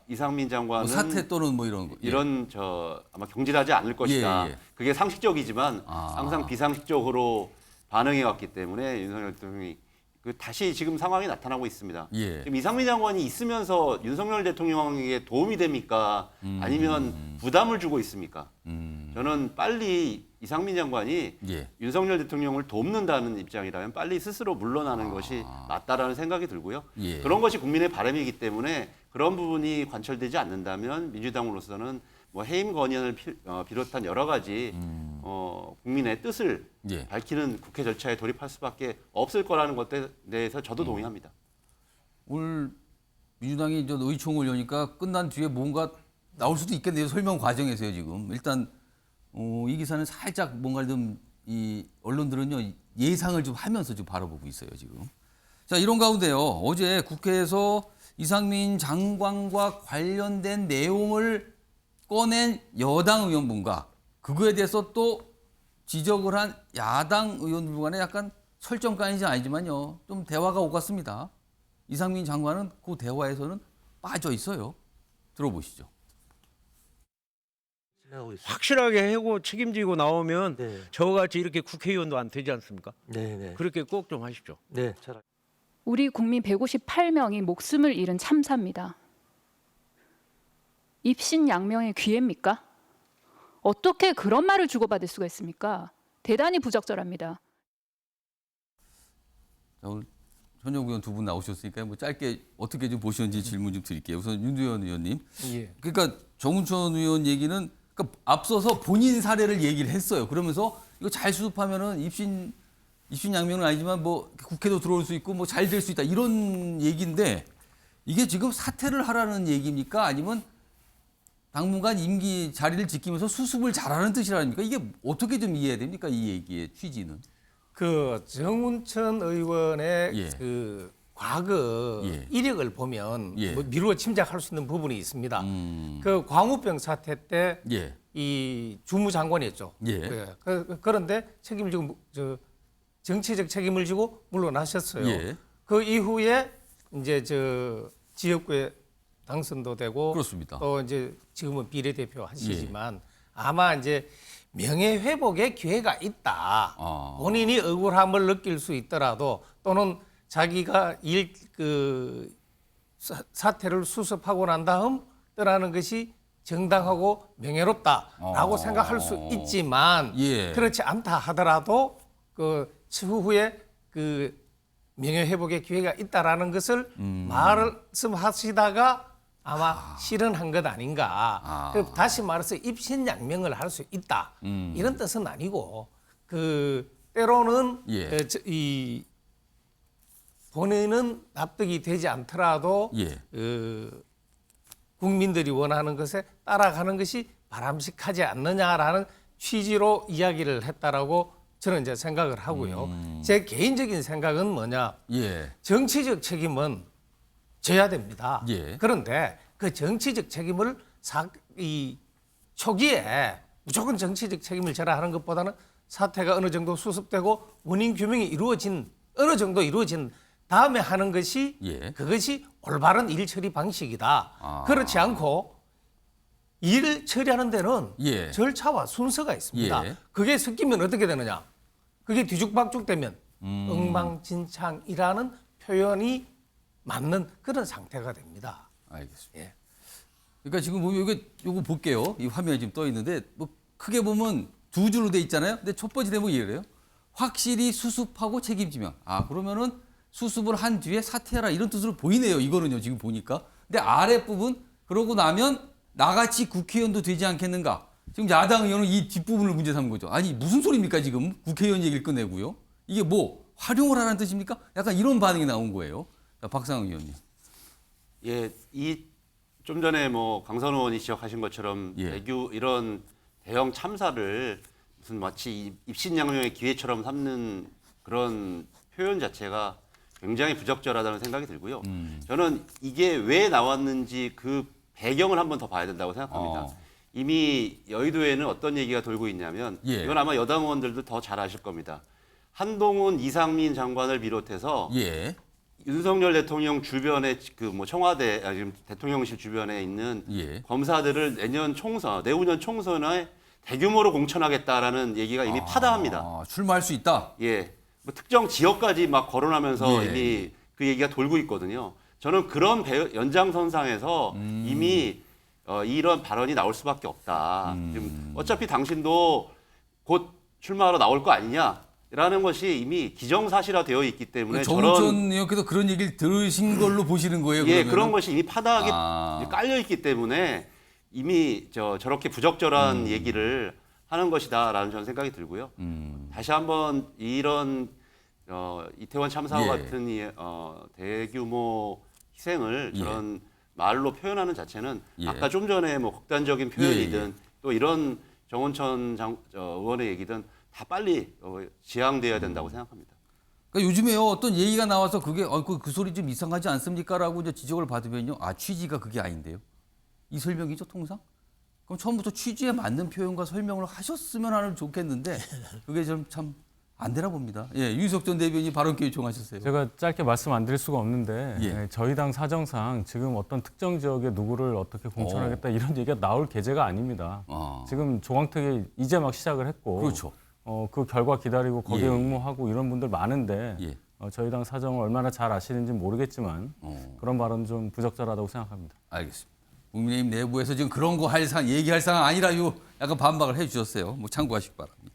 이상민 장관은 뭐 사퇴 또는 뭐 이런 거. 예. 이런 아마 경질하지 않을 것이다. 예. 그게 상식적이지만 항상 비상식적으로 반응해 왔기 때문에 윤석열 대통령이 다시 지금 상황이 나타나고 있습니다. 예. 지금 이상민 장관이 있으면서 윤석열 대통령에게 도움이 됩니까? 아니면 부담을 주고 있습니까? 저는 빨리 이상민 장관이 예. 윤석열 대통령을 돕는다는 입장이라면 빨리 스스로 물러나는 것이 맞다라는 생각이 들고요. 예. 그런 것이 국민의 바람이기 때문에 그런 부분이 관철되지 않는다면 민주당으로서는 뭐 해임 건의안을 비롯한 여러 가지 국민의 뜻을 예. 밝히는 국회 절차에 돌입할 수밖에 없을 거라는 것에 대해서 저도 동의합니다. 오늘 민주당이 이제 의총을 여니까 끝난 뒤에 뭔가 나올 수도 있겠네요. 설명 과정에서요 지금. 일단 이 기사는 살짝 뭔가 좀 이 언론들은요 예상을 좀 하면서 좀 바라보고 있어요 지금. 자, 이런 가운데요 어제 국회에서 이상민 장관과 관련된 내용을 꺼낸 여당 의원분과 그거에 대해서 또 지적을 한 야당 의원들 간에 약간 설정까지는 아니지만요 좀 대화가 오갔습니다. 이상민 장관은 그 대화에서는 빠져 있어요. 들어보시죠. 확실하게 하고 책임지고 나오면 네. 저같이 이렇게 국회의원도 안 되지 않습니까? 네. 그렇게 꼭 좀 하십시오. 네. 우리 국민 158명이 목숨을 잃은 참사입니다. 입신양명의 기회입니까? 어떻게 그런 말을 주고받을 수가 있습니까? 대단히 부적절합니다. 자, 오늘 현역 의원 두 분 나오셨으니까 뭐 짧게 어떻게 좀 보시는지 질문 좀 드릴게요. 우선 윤두현 의원님. 예. 그러니까 정운천 의원 얘기는 그러니까 앞서서 본인 사례를 얘기를 했어요. 그러면서 이거 잘 수습하면은 입신양명은 아니지만 뭐 국회도 들어올 수 있고 뭐 잘 될 수 있다 이런 얘기인데 이게 지금 사퇴를 하라는 얘기입니까? 아니면 당분간 임기 자리를 지키면서 수습을 잘하는 뜻이라니까 이게 어떻게 좀 이해해야 됩니까? 이 얘기의 취지는. 그 정운천 의원의 예. 그 과거 예. 이력을 보면 예. 뭐 미루어 짐작할 수 있는 부분이 있습니다. 그 광우병 사태 때 이 예. 주무장관이었죠. 예. 그런데 책임을 지고 정치적 책임을 지고 물러나셨어요. 예. 그 이후에 이제 저 지역구에 당선도 되고 그렇습니다. 또 이제 지금은 비례대표 하시지만 아마 이제 명예회복의 기회가 있다. 본인이 억울함을 느낄 수 있더라도 또는 자기가 사태를 수습하고 난 다음 떠나는 것이 정당하고 명예롭다라고 생각할 수 있지만 그렇지 않다 하더라도 그 추후에 그 명예회복의 기회가 있다라는 것을 말씀하시다가 아마 실현한 것 아닌가. 다시 말해서 입신양명을 할 수 있다. 이런 뜻은 아니고 그 때로는 이 본인은 납득이 되지 않더라도 국민들이 원하는 것에 따라가는 것이 바람직하지 않느냐라는 취지로 이야기를 했다라고 저는 이제 생각을 하고요. 제 개인적인 생각은 뭐냐? 정치적 책임은 져야 됩니다. 그런데 그 정치적 책임을 이 초기에 무조건 정치적 책임을 져라 하는 것보다는 사태가 어느 정도 수습되고 원인 규명이 어느 정도 이루어진 다음에 하는 것이 그것이 올바른 일 처리 방식이다. 그렇지 않고 일 처리하는 데는 절차와 순서가 있습니다. 그게 섞이면 어떻게 되느냐? 그게 뒤죽박죽 되면 엉망진창이라는 표현이 맞는 그런 상태가 됩니다. 알겠습니다. 그러니까 지금 보면 요거 볼게요. 이 화면에 지금 떠 있는데 뭐 크게 보면 두 줄로 돼 있잖아요. 근데 첫 번째 대목이 이래요. 확실히 수습하고 책임지면. 그러면은 수습을 한 뒤에 사퇴하라 이런 뜻으로 보이네요. 이거는요. 지금 보니까. 근데 아랫부분 그러고 나면 나같이 국회의원도 되지 않겠는가. 지금 야당 의원은 이 뒷부분을 문제 삼은 거죠. 아니 무슨 소리입니까 지금 국회의원 얘기를 꺼내고요. 이게 뭐 활용을 하라는 뜻입니까? 약간 이런 반응이 나온 거예요. 자, 박상훈 의원님. 좀 전에 뭐 강선 의원이 지적하신 것처럼 이런 대형 참사를 무슨 마치 입신양명의 기회처럼 삼는 그런 표현 자체가 굉장히 부적절하다는 생각이 들고요. 저는 이게 왜 나왔는지 그 배경을 한번 더 봐야 된다고 생각합니다. 이미 여의도에는 어떤 얘기가 돌고 있냐면 이건 아마 여당 의원들도 더 잘 아실 겁니다. 한동훈, 이상민 장관을 비롯해서 윤석열 대통령 주변에 그 뭐 청와대 지금 대통령실 주변에 있는 검사들을 내후년 총선에 대규모로 공천하겠다라는 얘기가 이미 파다합니다. 출마할 수 있다. 뭐 특정 지역까지 막 거론하면서 이미 그 얘기가 돌고 있거든요. 저는 그런 연장선상에서 이미 이런 발언이 나올 수밖에 없다. 지금 어차피 당신도 곧 출마하러 나올 거 아니냐라는 것이 이미 기정사실화 되어 있기 때문에 정운천 의원께서 그런 얘기를 들으신 걸로 보시는 거예요? 그러면은? 그런 것이 이미 파다하게 깔려 있기 때문에 이미 저렇게 부적절한 얘기를 하는 것이다라는 저는 생각이 들고요. 다시 한번 이런 이태원 참사와 같은 대규모 희생을 저런 말로 표현하는 자체는 아까 좀 전에 뭐 극단적인 표현이든 또 이런 정운천 의원의 얘기든 다 빨리 지양돼야 된다고 생각합니다. 그러니까 요즘에요 어떤 얘기가 나와서 그게 그 소리 좀 이상하지 않습니까라고 이제 지적을 받으면요 취지가 그게 아닌데요. 이 설명이죠 통상? 그럼 처음부터 취지에 맞는 표현과 설명을 하셨으면 하는 좋겠는데 그게 좀 참 안 되나 봅니다. 유희석 전 대변인이 발언 요청하셨어요. 제가 짧게 말씀 안 드릴 수가 없는데 저희 당 사정상 지금 어떤 특정 지역에 누구를 어떻게 공천하겠다 이런 얘기가 나올 계제가 아닙니다. 지금 조광특위 이제 막 시작을 했고 그렇죠. 그 결과 기다리고 거기에 응모하고 이런 분들 많은데 저희 당 사정을 얼마나 잘 아시는지 모르겠지만 그런 발언 좀 부적절하다고 생각합니다. 알겠습니다. 국민의힘 내부에서 지금 그런 거 얘기할 상황 아니라요. 약간 반박을 해주셨어요. 뭐 참고하시기 바랍니다.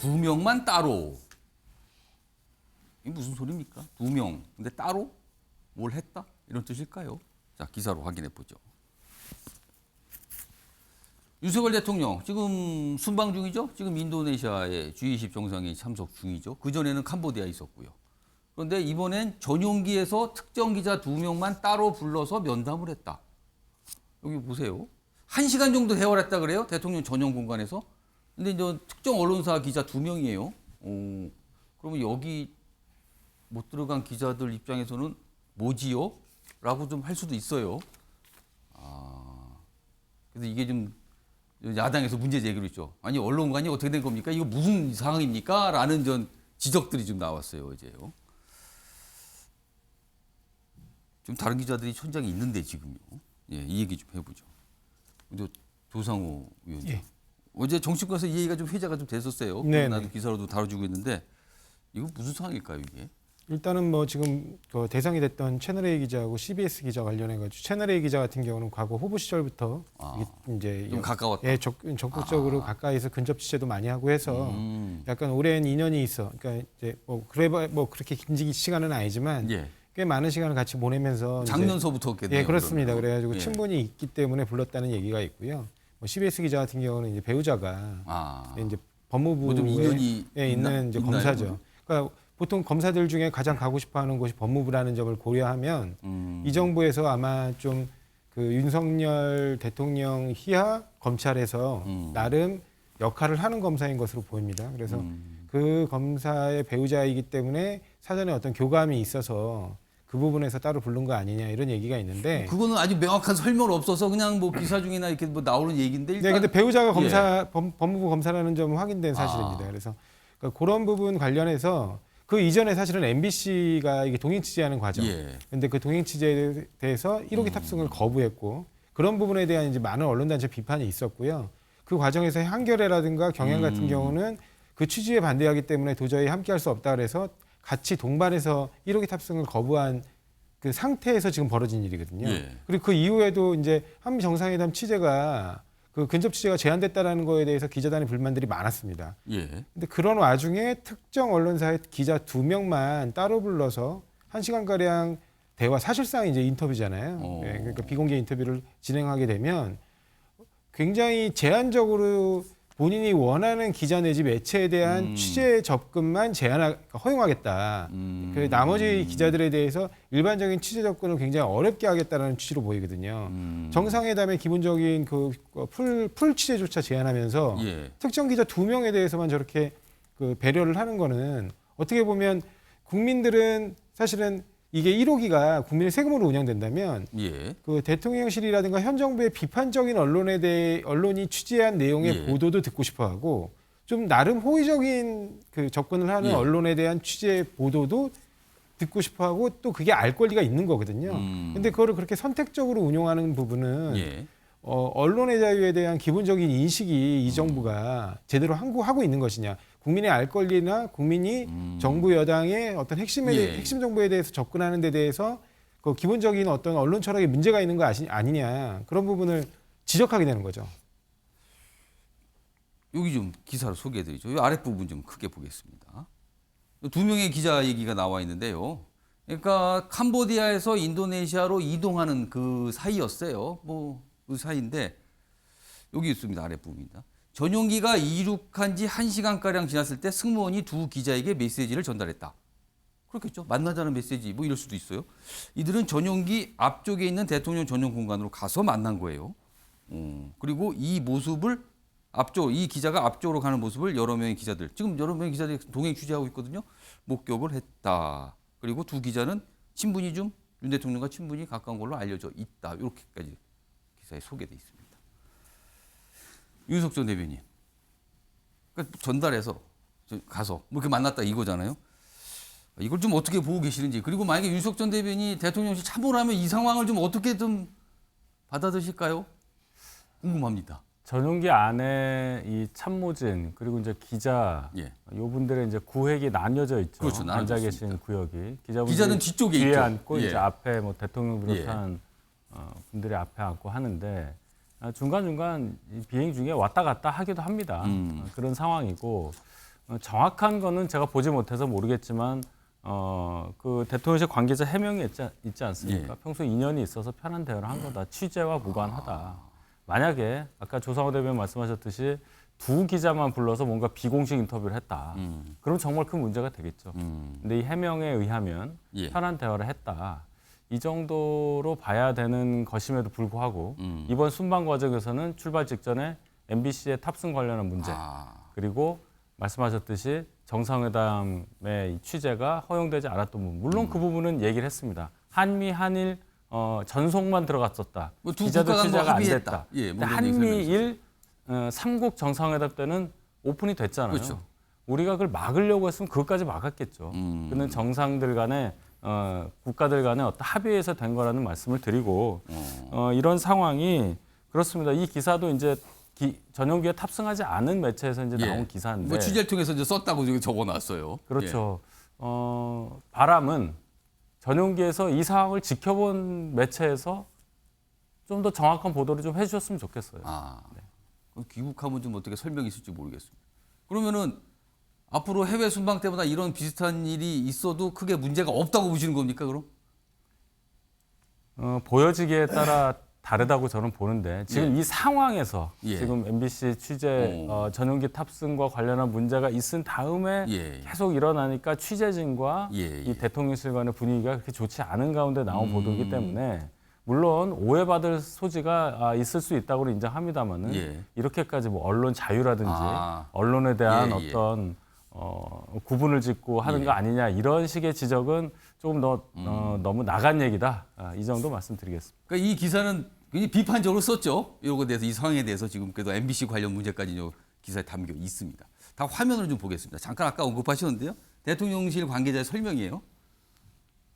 2명만 따로. 이게 무슨 소리입니까? 2명. 근데 따로 뭘 했다? 이런 뜻일까요? 자, 기사로 확인해 보죠. 윤석열 대통령 지금 순방 중이죠. 지금 인도네시아의 G20 정상회의 참석 중이죠. 그전에는 캄보디아에 있었고요. 그런데 이번엔 전용기에서 특정 기자 2명만 따로 불러서 면담을 했다. 여기 보세요. 1시간 정도 대화를 했다 그래요. 대통령 전용 공간에서. 근데 이제 특정 언론사 기자 2명이에요. 그러면 여기 못 들어간 기자들 입장에서는 뭐지요? 라고 좀 할 수도 있어요. 그래서 이게 좀 야당에서 문제 제기로 있죠. 아니, 언론관이 어떻게 된 겁니까? 이거 무슨 상황입니까? 라는 전 지적들이 좀 나왔어요, 어제요. 좀 다른 기자들이 현장에 있는데 지금요. 예, 이 얘기 좀 해보죠. 근데 조상호 위원장. 예. 어제 정치권에서 이 얘기가 좀 회자가 좀 됐었어요. 나도 기사로도 다뤄주고 있는데 이거 무슨 상황일까요, 이게? 일단은 뭐 지금 그 대상이 됐던 채널A 기자하고 CBS 기자 관련해가지고 채널A 기자 같은 경우는 과거 후보 시절부터 이제 좀 가까웠다. 예, 적극적으로 가까이서 근접 취재도 많이 하고 해서 약간 오랜 인연이 있어. 그러니까 이제 뭐 그래 뭐 그렇게 긴 시간은 아니지만 꽤 많은 시간을 같이 보내면서 작년서부터 했겠네요. 예, 그렇습니다. 그래가지고 예. 친분이 있기 때문에 불렀다는 얘기가 있고요. 뭐 CBS 기자 같은 경우는 이제 배우자가 이제 법무부에 좀 인연이 있는 이제 있나요? 검사죠. 그러니까 보통 검사들 중에 가장 가고 싶어하는 곳이 법무부라는 점을 고려하면 이 정부에서 아마 좀 그 윤석열 대통령 희하 검찰에서 나름 역할을 하는 검사인 것으로 보입니다. 그래서 그 검사의 배우자이기 때문에 사전에 어떤 교감이 있어서 그 부분에서 따로 부른 거 아니냐 이런 얘기가 있는데 그거는 아주 명확한 설명 없어서 그냥 뭐 기사 중이나 이렇게 뭐 나오는 얘기인데 일단 네, 근데 배우자가 검사 법무부 검사라는 점은 확인된 사실입니다. 그래서 그러니까 그런 부분 관련해서 그 이전에 사실은 MBC가 이게 동행 취재하는 과정. 근데 그 동행 취재에 대해서 1호기 탑승을 거부했고 그런 부분에 대한 이제 많은 언론단체 비판이 있었고요. 그 과정에서 한겨레라든가 경향 같은 경우는 그 취지에 반대하기 때문에 도저히 함께할 수 없다 그래서 같이 동반해서 1호기 탑승을 거부한 그 상태에서 지금 벌어진 일이거든요. 그리고 그 이후에도 이제 한미 정상회담 취재가 그 근접 취재가 제한됐다라는 거에 대해서 기자단의 불만들이 많았습니다. 근데 그런 와중에 특정 언론사의 기자 2명만 따로 불러서 1시간가량 대화, 사실상 이제 인터뷰잖아요. 그러니까 비공개 인터뷰를 진행하게 되면 굉장히 제한적으로 본인이 원하는 기자 내지 매체에 대한 취재 접근만 허용하겠다. 그 나머지 기자들에 대해서 일반적인 취재 접근을 굉장히 어렵게 하겠다는 취지로 보이거든요. 정상회담의 기본적인 그 풀 취재조차 제한하면서 특정 기자 2명에 대해서만 저렇게 그 배려를 하는 거는 어떻게 보면 국민들은 사실은 이게 1호기가 국민의 세금으로 운영된다면 그 대통령실이라든가 현 정부의 비판적인 언론이 취재한 내용의 보도도 듣고 싶어하고 좀 나름 호의적인 그 접근을 하는 언론에 대한 취재 보도도 듣고 싶어하고 또 그게 알 권리가 있는 거거든요. 근데 그거를 그렇게 선택적으로 운용하는 부분은 언론의 자유에 대한 기본적인 인식이 이 정부가 제대로 하고 있는 것이냐. 국민의 알 권리나 국민이 정부 여당의 어떤 핵심 정보에 대해서 접근하는 데 대해서 그 기본적인 어떤 언론 철학에 문제가 있는 거 아니냐. 그런 부분을 지적하게 되는 거죠. 여기 좀 기사로 소개해드리죠. 이 아랫부분 좀 크게 보겠습니다. 2명의 기자 얘기가 나와 있는데요. 그러니까 캄보디아에서 인도네시아로 이동하는 그 사이였어요. 뭐 그 사이인데 여기 있습니다. 아랫부분입니다. 전용기가 이륙한 지 1시간가량 지났을 때 승무원이 2 기자에게 메시지를 전달했다. 그렇겠죠. 만나자는 메시지 뭐 이럴 수도 있어요. 이들은 전용기 앞쪽에 있는 대통령 전용 공간으로 가서 만난 거예요. 그리고 이 모습을 이 기자가 앞쪽으로 가는 모습을 여러 명의 기자들, 지금 여러 명의 기자들이 동행 취재하고 있거든요. 목격을 했다. 그리고 2 기자는 친분이 좀 윤 대통령과 친분이 가까운 걸로 알려져 있다. 이렇게까지 기사에 소개돼 있습니다. 윤석 전 대변인. 그러니까 전달해서 가서 뭐 이렇게 만났다 이거잖아요. 이걸 좀 어떻게 보고 계시는지, 그리고 만약에 윤석 전 대변인이 대통령실 참모를 하면 이 상황을 좀 어떻게 좀 받아들실까요? 궁금합니다. 전용기 안에 이 참모진 그리고 이제 기자 요 분들의 이제 구획이 나뉘어져 있죠. 그렇죠, 앉아 계신 구역이 기자는 뒤쪽에 뒤에 있죠. 앉고 이제 앞에 뭐 대통령 비롯한 분들이 앞에 앉고 하는데 중간 중간 비행 중에 왔다 갔다 하기도 합니다. 그런 상황이고 정확한 거는 제가 보지 못해서 모르겠지만 그 대통령실 관계자 해명이 있지 않습니까? 예. 평소 인연이 있어서 편한 대화를 한 거다. 취재와 무관하다. 만약에 아까 조상호 대변인 말씀하셨듯이 두 기자만 불러서 뭔가 비공식 인터뷰를 했다. 그럼 정말 큰 문제가 되겠죠. 근데 이 해명에 의하면 예. 편한 대화를 했다. 이 정도로 봐야 되는 것임에도 불구하고 이번 순방 과정에서는 출발 직전에 MBC의 탑승 관련한 문제 그리고 말씀하셨듯이 정상회담의 취재가 허용되지 않았던 부분 물론 그 부분은 얘기를 했습니다. 한미 한일 전송만 들어갔었다. 두 기자들 국가가 취재가 뭐 안 합의했다. 됐다. 예, 근데 문재인 한미일 삼국 정상회담 때는 오픈이 됐잖아요. 그렇죠. 우리가 그걸 막으려고 했으면 그것까지 막았겠죠. 그는 정상들 간에 국가들 간에 어떤 합의에서 된 거라는 말씀을 드리고 이런 상황이 그렇습니다. 이 기사도 이제 전용기에 탑승하지 않은 매체에서 이제 나온 기사인데 뭐 취재를 통해서 이제 썼다고 저기 적어놨어요. 그렇죠. 바람은 전용기에서 이 상황을 지켜본 매체에서 좀 더 정확한 보도를 좀 해주셨으면 좋겠어요. 네. 그럼 귀국하면 좀 어떻게 설명이 있을지 모르겠습니다. 그러면은 앞으로 해외 순방 때마다 이런 비슷한 일이 있어도 크게 문제가 없다고 보시는 겁니까, 그럼? 보여지기에 따라 다르다고 저는 보는데 지금 예. 이 상황에서 예. 지금 MBC 취재 전용기 탑승과 관련한 문제가 있은 다음에 예. 계속 일어나니까 취재진과 예. 이 대통령실 간의 분위기가 그렇게 좋지 않은 가운데 나온 보도이기 때문에 물론 오해받을 소지가 있을 수 있다고 인정합니다만은 예. 이렇게까지 뭐 언론 자유라든지 언론에 대한 예. 어떤 구분을 짓고 하는 거 아니냐 이런 식의 지적은 조금 너무 나간 얘기다. 이 정도 말씀드리겠습니다. 그러니까 이 기사는 굉장히 비판적으로 썼죠. 이거에 대해서 이 상황에 대해서 지금 그래도 MBC 관련 문제까지 요 기사에 담겨 있습니다. 다 화면을 좀 보겠습니다. 잠깐 아까 언급하셨는데요. 대통령실 관계자의 설명이에요.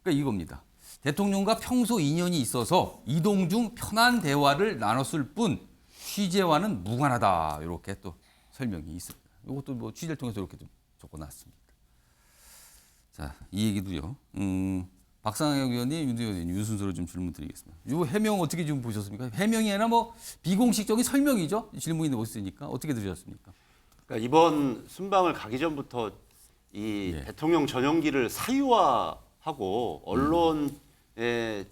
그러니까 이겁니다. 대통령과 평소 인연이 있어서 이동 중 편한 대화를 나눴을 뿐 취재와는 무관하다. 이렇게 또 설명이 있습니다. 이것도 뭐 취재를 통해서 이렇게 좀 적어놨습니다. 자, 이 얘기도요. 박상혁 의원님, 윤두현 의원님, 이 순서로 좀 질문 드리겠습니다. 이 해명 어떻게 좀 보셨습니까? 해명이 아니라 뭐 비공식적인 설명이죠. 질문이 있으니까 어떻게 들으셨습니까? 그러니까 이번 순방을 가기 전부터 이 대통령 전용기를 사유화하고 언론의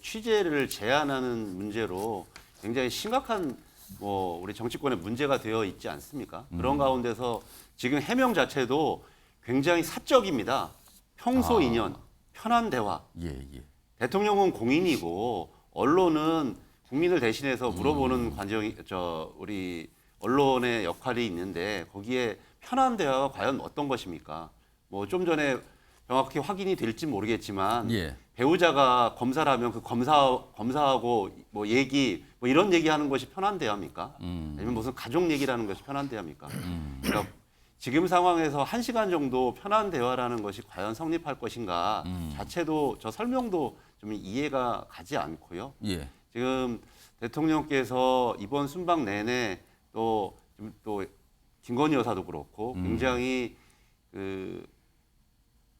취재를 제한하는 문제로 굉장히 심각한 뭐 우리 정치권의 문제가 되어 있지 않습니까? 그런 가운데서 지금 해명 자체도 굉장히 사적입니다. 평소 인연, 편한 대화. 대통령은 공인이고 언론은 국민을 대신해서 물어보는 관정이 우리 언론의 역할이 있는데 거기에 편한 대화가 과연 어떤 것입니까? 뭐 좀 전에 정확히 확인이 될지 모르겠지만 배우자가 검사를 하면 그 검사하고 뭐 얘기 뭐 이런 얘기하는 것이 편한 대화입니까? 아니면 무슨 가족 얘기라는 것이 편한 대화입니까? 그러니까 지금 상황에서 1시간 정도 편한 대화라는 것이 과연 성립할 것인가 자체도 저 설명도 좀 이해가 가지 않고요. 지금 대통령께서 이번 순방 내내 또 김건희 여사도 그렇고 굉장히 그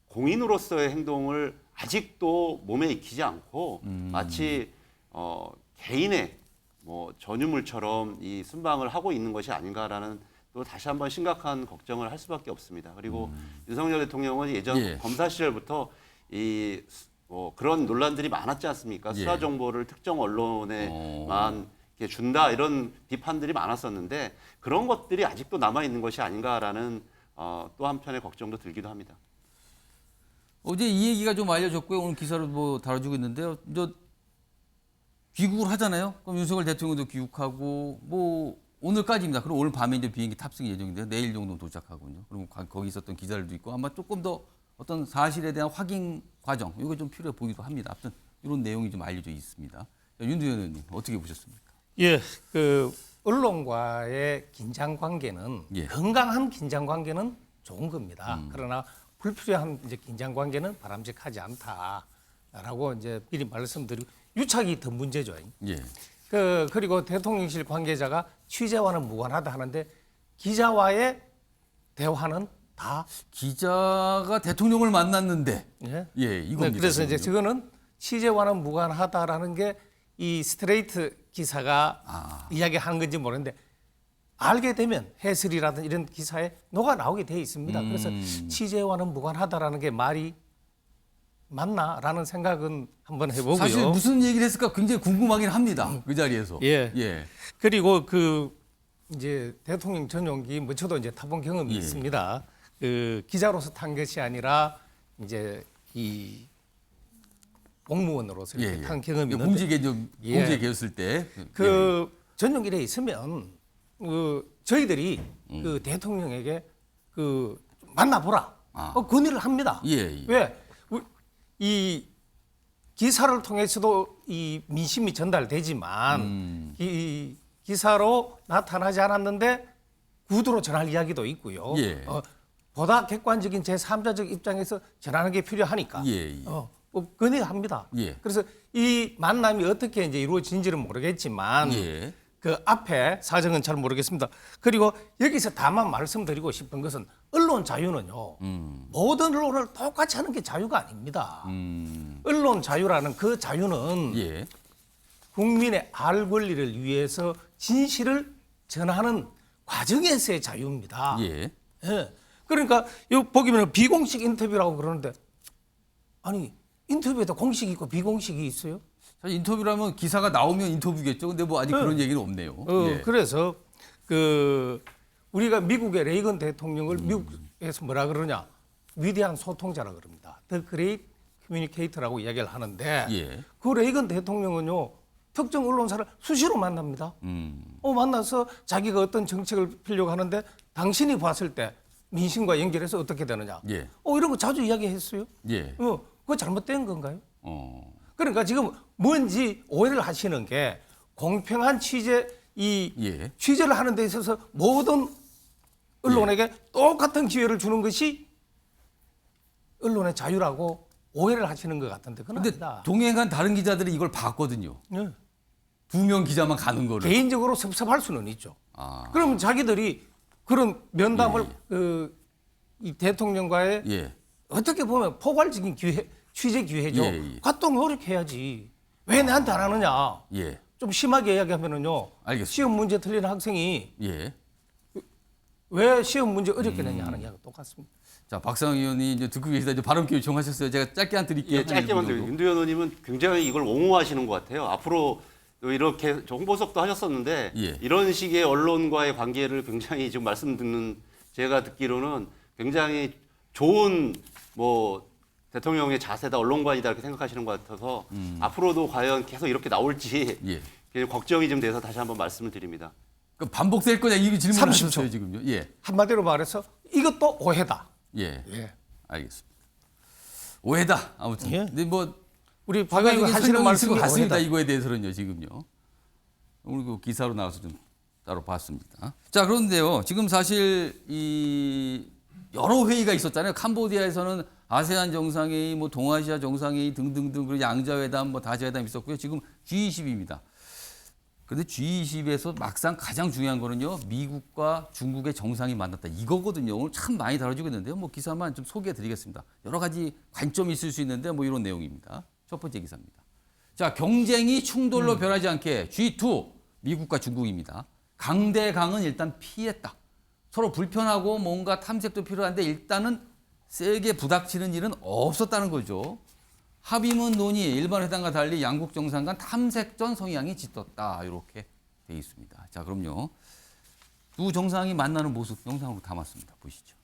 공인으로서의 행동을 아직도 몸에 익히지 않고 마치 개인의 뭐 전유물처럼 이 순방을 하고 있는 것이 아닌가라는 또 다시 한번 심각한 걱정을 할 수밖에 없습니다. 그리고 윤석열 대통령은 예전 검사 시절부터 이 그런 논란들이 많았지 않습니까? 수사 정보를 특정 언론에만 이렇게 준다 이런 비판들이 많았었는데 그런 것들이 아직도 남아 있는 것이 아닌가라는 또 한편의 걱정도 들기도 합니다. 어제 이 얘기가 좀 알려졌고요. 오늘 기사로 뭐 다뤄지고 있는데요. 귀국을 하잖아요. 그럼 윤석열 대통령도 귀국하고 뭐 오늘까지입니다. 그럼 오늘 밤에 이제 비행기 탑승 예정인데요. 내일 정도 도착하거든요. 그럼 거기 있었던 기자들도 있고 아마 조금 더 어떤 사실에 대한 확인 과정 이거 좀 필요해 보기도 합니다. 아무튼 이런 내용이 좀 알려져 있습니다. 윤두현 의원님 어떻게 보셨습니까? 예, 그 언론과의 긴장 관계는 건강한 긴장 관계는 좋은 겁니다. 그러나 불필요한 이제 긴장 관계는 바람직하지 않다라고 이제 미리 말씀드리고 유착이 더 문제죠. 그리고 대통령실 관계자가 취재와는 무관하다 하는데 기자와의 대화는 다 기자가 대통령을 만났는데 이겁니다. 그래서 이제 저거는 취재와는 무관하다라는 게 이 스트레이트 기사가 이야기하는 건지 모르는데 알게 되면 해설이라든 이런 기사에 녹아 나오게 돼 있습니다. 그래서 취재와는 무관하다라는 게 말이 맞나라는 생각은 한번 해보고요. 사실 무슨 얘기를 했을까 굉장히 궁금하긴 합니다. 그 자리에서. 예. 그리고 그 이제 대통령 전용기 뭐 저도 이제 타본 경험이 있습니다. 그 기자로서 탄 것이 아니라 이제 이 공무원으로서 이렇게 탄 경험이 있는데 공직이었을 때 그 전용기에 있으면 저희들이 그 대통령에게 그 만나보라 건의를 합니다. 왜? 이 기사를 통해서도 이 민심이 전달되지만 이 기사로 나타나지 않았는데 구두로 전할 이야기도 있고요. 보다 객관적인 제3자적 입장에서 전하는 게 필요하니까 건의합니다. 그래서 이 만남이 어떻게 이제 이루어진지는 모르겠지만 그 앞에 사정은 잘 모르겠습니다. 그리고 여기서 다만 말씀드리고 싶은 것은 언론 자유는요. 모든 언론을 똑같이 하는 게 자유가 아닙니다. 언론 자유라는 그 자유는 국민의 알 권리를 위해서 진실을 전하는 과정에서의 자유입니다. 그러니까 여기 보기면 비공식 인터뷰라고 그러는데 아니 인터뷰에도 공식이 있고 비공식이 있어요? 사실 인터뷰라면 기사가 나오면 인터뷰겠죠. 근데 뭐 아직 그런 얘기는 없네요. 그래서 그 우리가 미국의 레이건 대통령을 미국에서 뭐라 그러냐? 위대한 소통자라 그럽니다. The Great Communicator라고 이야기를 하는데 그 레이건 대통령은요. 특정 언론사를 수시로 만납니다. 만나서 자기가 어떤 정책을 펴려고 하는데 당신이 봤을 때 민심과 연결해서 어떻게 되느냐. 이런 거 자주 이야기했어요. 그거 잘못된 건가요? 그러니까 지금 뭔지 오해를 하시는 게 공평한 취재를 하는 데 있어서 모든 언론에게 똑같은 기회를 주는 것이 언론의 자유라고 오해를 하시는 것 같은데 그건 아니다. 동행한 다른 기자들이 이걸 봤거든요. 2명 기자만 가는 거를. 개인적으로 섭섭할 수는 있죠. 그럼 자기들이 그런 면담을 이 대통령과의 어떻게 보면 포괄적인 기회, 취재 기회죠. 가또 노력해야지. 왜 나한테 안 하느냐. 좀 심하게 이야기하면은요. 시험 문제 틀리는 학생이 왜 시험 문제 어렵게 내냐 하는 이야기가 똑같습니다. 자, 박상원 의원이 이제 듣고 계시다 이제 발언 기회 요청하셨어요. 제가 짧게 한 드릴게요. 짧게만 드릴게요. 윤두현 의원님은 굉장히 이걸 옹호하시는 것 같아요. 앞으로 이렇게 홍보석도 하셨었는데 이런 식의 언론과의 관계를 굉장히 지금 말씀 듣는 제가 듣기로는 굉장히 좋은 뭐 대통령의 자세다, 언론관이다 이렇게 생각하시는 것 같아서 앞으로도 과연 계속 이렇게 나올지 걱정이 좀 돼서 다시 한번 말씀을 드립니다. 그럼 반복될 거냐 이 질문을 하셨어요 지금요. 한마디로 말해서 이것도 오해다. 알겠습니다. 오해다. 아무튼. 근데 뭐 우리 박 의원이 하시는 말씀이 같습니다. 오해다. 이거에 대해서는요 지금요. 오늘 그 기사로 나와서 좀 따로 봤습니다. 자, 그런데요. 지금 사실 이 여러 회의가 있었잖아요. 캄보디아에서는 아세안 정상회의, 뭐 동아시아 정상회의 등등등 그리고 양자회담, 뭐 다시회담 있었고요. 지금 G20입니다. 그런데 G20에서 막상 가장 중요한 거는요. 미국과 중국의 정상이 만났다. 이거거든요. 오늘 참 많이 다뤄지고 있는데요. 뭐 기사만 좀 소개해 드리겠습니다. 여러 가지 관점이 있을 수 있는데 뭐 이런 내용입니다. 첫 번째 기사입니다. 자, 경쟁이 충돌로 변하지 않게 G2 미국과 중국입니다. 강대강은 일단 피했다. 서로 불편하고 뭔가 탐색도 필요한데 일단은 세게 부닥치는 일은 없었다는 거죠. 합의문 논의, 일반 회담과 달리 양국 정상 간 탐색전 성향이 짙었다. 이렇게 돼 있습니다. 자, 그럼요. 두 정상이 만나는 모습 영상으로 담았습니다. 보시죠.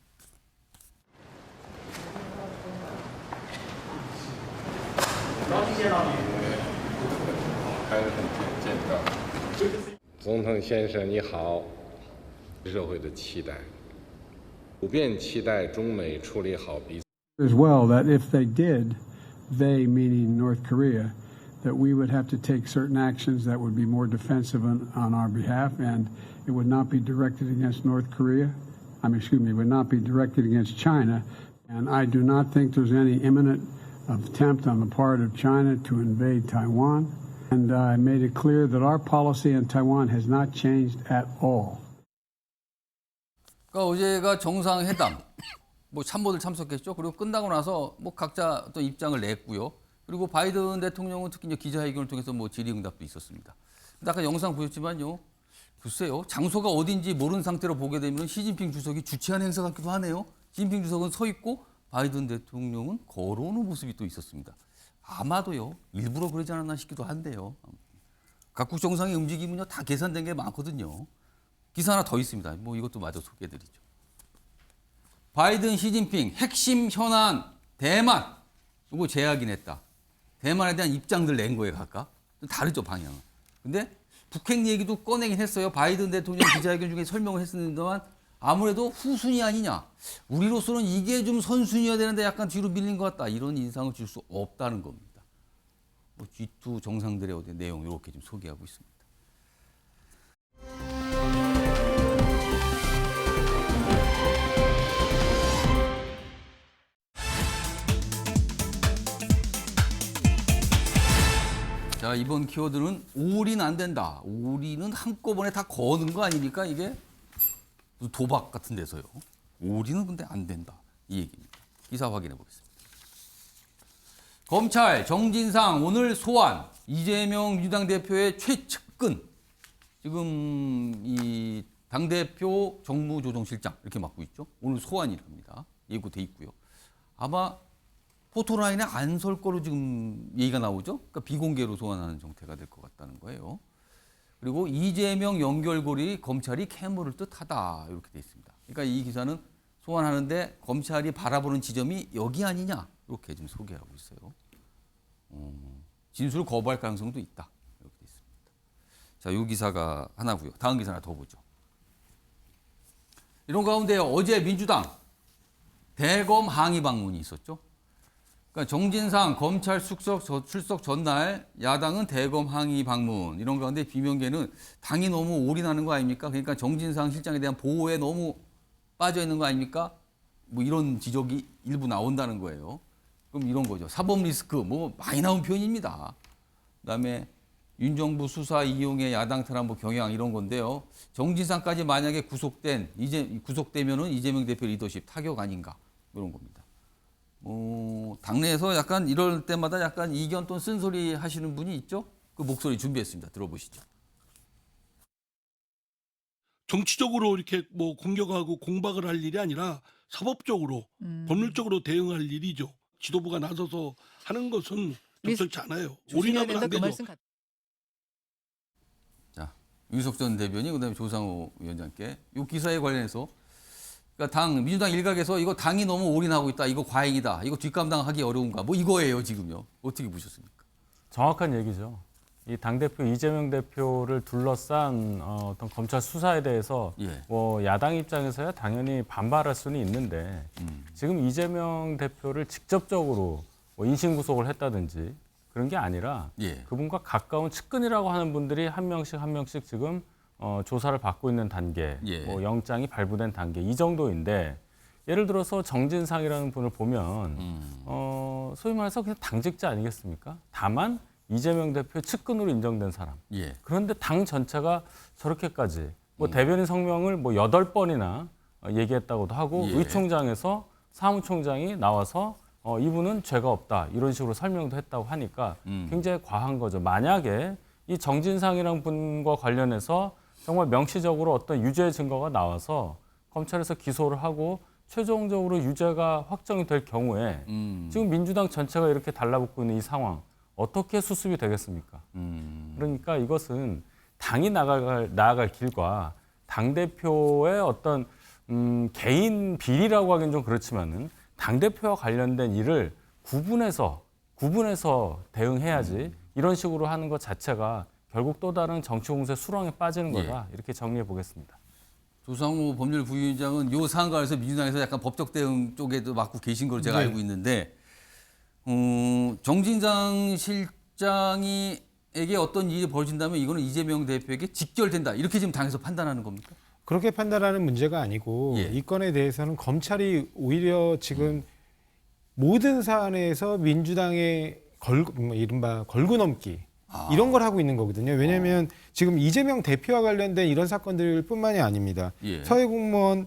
总统先生你好，社会的期待，普遍期待中美处理好彼此。 As well, that if they did, they meaning North Korea, that we would have to take certain actions that would be more defensive on our behalf, and it would not be directed against North Korea. Would not be directed against China. And I do not think there's any imminent attempt on the part of China to invade Taiwan. And I made it clear that our policy on Taiwan has not changed at all. 그러니까 어제가 정상회담, 뭐 참모들 참석했죠. 그리고 끝나고 나서 뭐 각자 또 입장을 냈고요. 그리고 바이든 대통령은 특히 이제 기자회견을 통해서 뭐 질의응답도 있었습니다. 근데 아까 영상 보셨지만요, 글쎄요. 장소가 어딘지 모르는 상태로 보게 되면 시진핑 주석이 주최한 행사 같기도 하네요. 시진핑 주석은 서 있고 바이든 대통령은 걸어오는 모습이 또 있었습니다. 아마도요. 일부러 그러지 않았나 싶기도 한데요. 각국 정상의 움직임은요. 다 계산된 게 많거든요. 기사 하나 더 있습니다. 뭐 이것도 마저 소개해드리죠. 바이든 시진핑 핵심 현안 대만. 이거 재확인했다. 대만에 대한 입장들 낸 거에 각각. 다르죠, 방향은. 근데 북핵 얘기도 꺼내긴 했어요. 바이든 대통령 기자회견 중에 설명을 했었는데만 아무래도 후순위 아니냐. 우리로서는 이게 좀 선순위여야 되는데 약간 뒤로 밀린 것 같다. 이런 인상을 줄 수 없다는 겁니다. 뭐 G2 정상들의 어디 내용 이렇게 좀 소개하고 있습니다. 자, 이번 키워드는 올인 안 된다. 올인은 한꺼번에 다 거는 거 아닙니까? 이게 도박 같은 데서요. 올인은 근데 안 된다. 이 얘기입니다. 기사 확인해 보겠습니다. 검찰 정진상 오늘 소환. 이재명 민주당 대표의 최측근. 지금 이 당대표 정무조정실장 이렇게 맡고 있죠. 오늘 소환이랍니다. 예고돼 있고요. 아마 포토라인에 안 설 거로 지금 얘기가 나오죠. 그러니까 비공개로 소환하는 정태가 될 것 같다는 거예요. 그리고 이재명 연결고리 검찰이 캐물을 뜻하다 이렇게 돼 있습니다. 그러니까 이 기사는 소환하는데 검찰이 바라보는 지점이 여기 아니냐 이렇게 지금 소개하고 있어요. 진술을 거부할 가능성도 있다 이렇게 돼 있습니다. 자, 이 기사가 하나고요. 다음 기사 하나 더 보죠. 이런 가운데 어제 민주당 대검 항의 방문이 있었죠. 그러니까 정진상 검찰 출석 전날 야당은 대검 항의 방문 이런 가운데 비명계는 당이 너무 올인하는 거 아닙니까? 그러니까 정진상 실장에 대한 보호에 너무 빠져 있는 거 아닙니까? 뭐 이런 지적이 일부 나온다는 거예요. 그럼 이런 거죠. 사법 리스크 뭐 많이 나온 표현입니다. 그다음에 윤정부 수사 이용의 야당 탄압 경향 이런 건데요. 정진상까지 만약에 구속되면은 이재명 대표 리더십 타격 아닌가 이런 겁니다. 당내에서 약간 이럴 때마다 약간 이견 또는 쓴소리 하시는 분이 있죠? 그 목소리 준비했습니다. 들어보시죠. 정치적으로 이렇게 뭐 공격하고 공박을 할 일이 아니라 사법적으로 법률적으로 대응할 일이죠. 지도부가 나서서 하는 것은 적절치 않아요. 올인하면 안 되죠. 자, 윤석 전 대변인 그다음에 조상호 위원장께 이 기사에 관련해서 그러니까 민주당 일각에서 이거 당이 너무 올인하고 있다. 이거 과잉이다. 이거 뒷감당하기 어려운가. 뭐 이거예요, 지금요. 어떻게 보셨습니까? 정확한 얘기죠. 이 당대표 이재명 대표를 둘러싼 어떤 검찰 수사에 대해서 뭐 야당 입장에서야 당연히 반발할 수는 있는데 지금 이재명 대표를 직접적으로 뭐 인신구속을 했다든지 그런 게 아니라 그분과 가까운 측근이라고 하는 분들이 한 명씩 지금 조사를 받고 있는 단계, 뭐 영장이 발부된 단계 이 정도인데 예를 들어서 정진상이라는 분을 보면 소위 말해서 그냥 당직자 아니겠습니까? 다만 이재명 대표의 측근으로 인정된 사람. 그런데 당 전체가 저렇게까지 뭐 대변인 성명을 뭐 8번이나 얘기했다고도 하고 의총장에서 사무총장이 나와서 이분은 죄가 없다 이런 식으로 설명도 했다고 하니까 굉장히 과한 거죠. 만약에 이 정진상이라는 분과 관련해서 정말 명시적으로 어떤 유죄 증거가 나와서 검찰에서 기소를 하고 최종적으로 유죄가 확정이 될 경우에 지금 민주당 전체가 이렇게 달라붙고 있는 이 상황 어떻게 수습이 되겠습니까? 그러니까 이것은 당이 나아갈 길과 당대표의 어떤 개인 비리라고 하기는 좀 그렇지만은 당대표와 관련된 일을 구분해서 대응해야지 이런 식으로 하는 것 자체가 결국 또 다른 정치 공세 수렁에 빠지는 거다. 이렇게 정리해 보겠습니다. 조상호 법률 부위원장은 이 사안과에서 민주당에서 약간 법적 대응 쪽에도 맡고 계신 걸로 제가 알고 있는데 정진상 실장에게 어떤 일이 벌어진다면 이거는 이재명 대표에게 직결된다. 이렇게 지금 당에서 판단하는 겁니까? 그렇게 판단하는 문제가 아니고 이 건에 대해서는 검찰이 오히려 지금 모든 사안에서 민주당의 이른바 걸고넘기 이런 걸 하고 있는 거거든요. 왜냐하면 지금 이재명 대표와 관련된 이런 사건들뿐만이 아닙니다. 서해공무원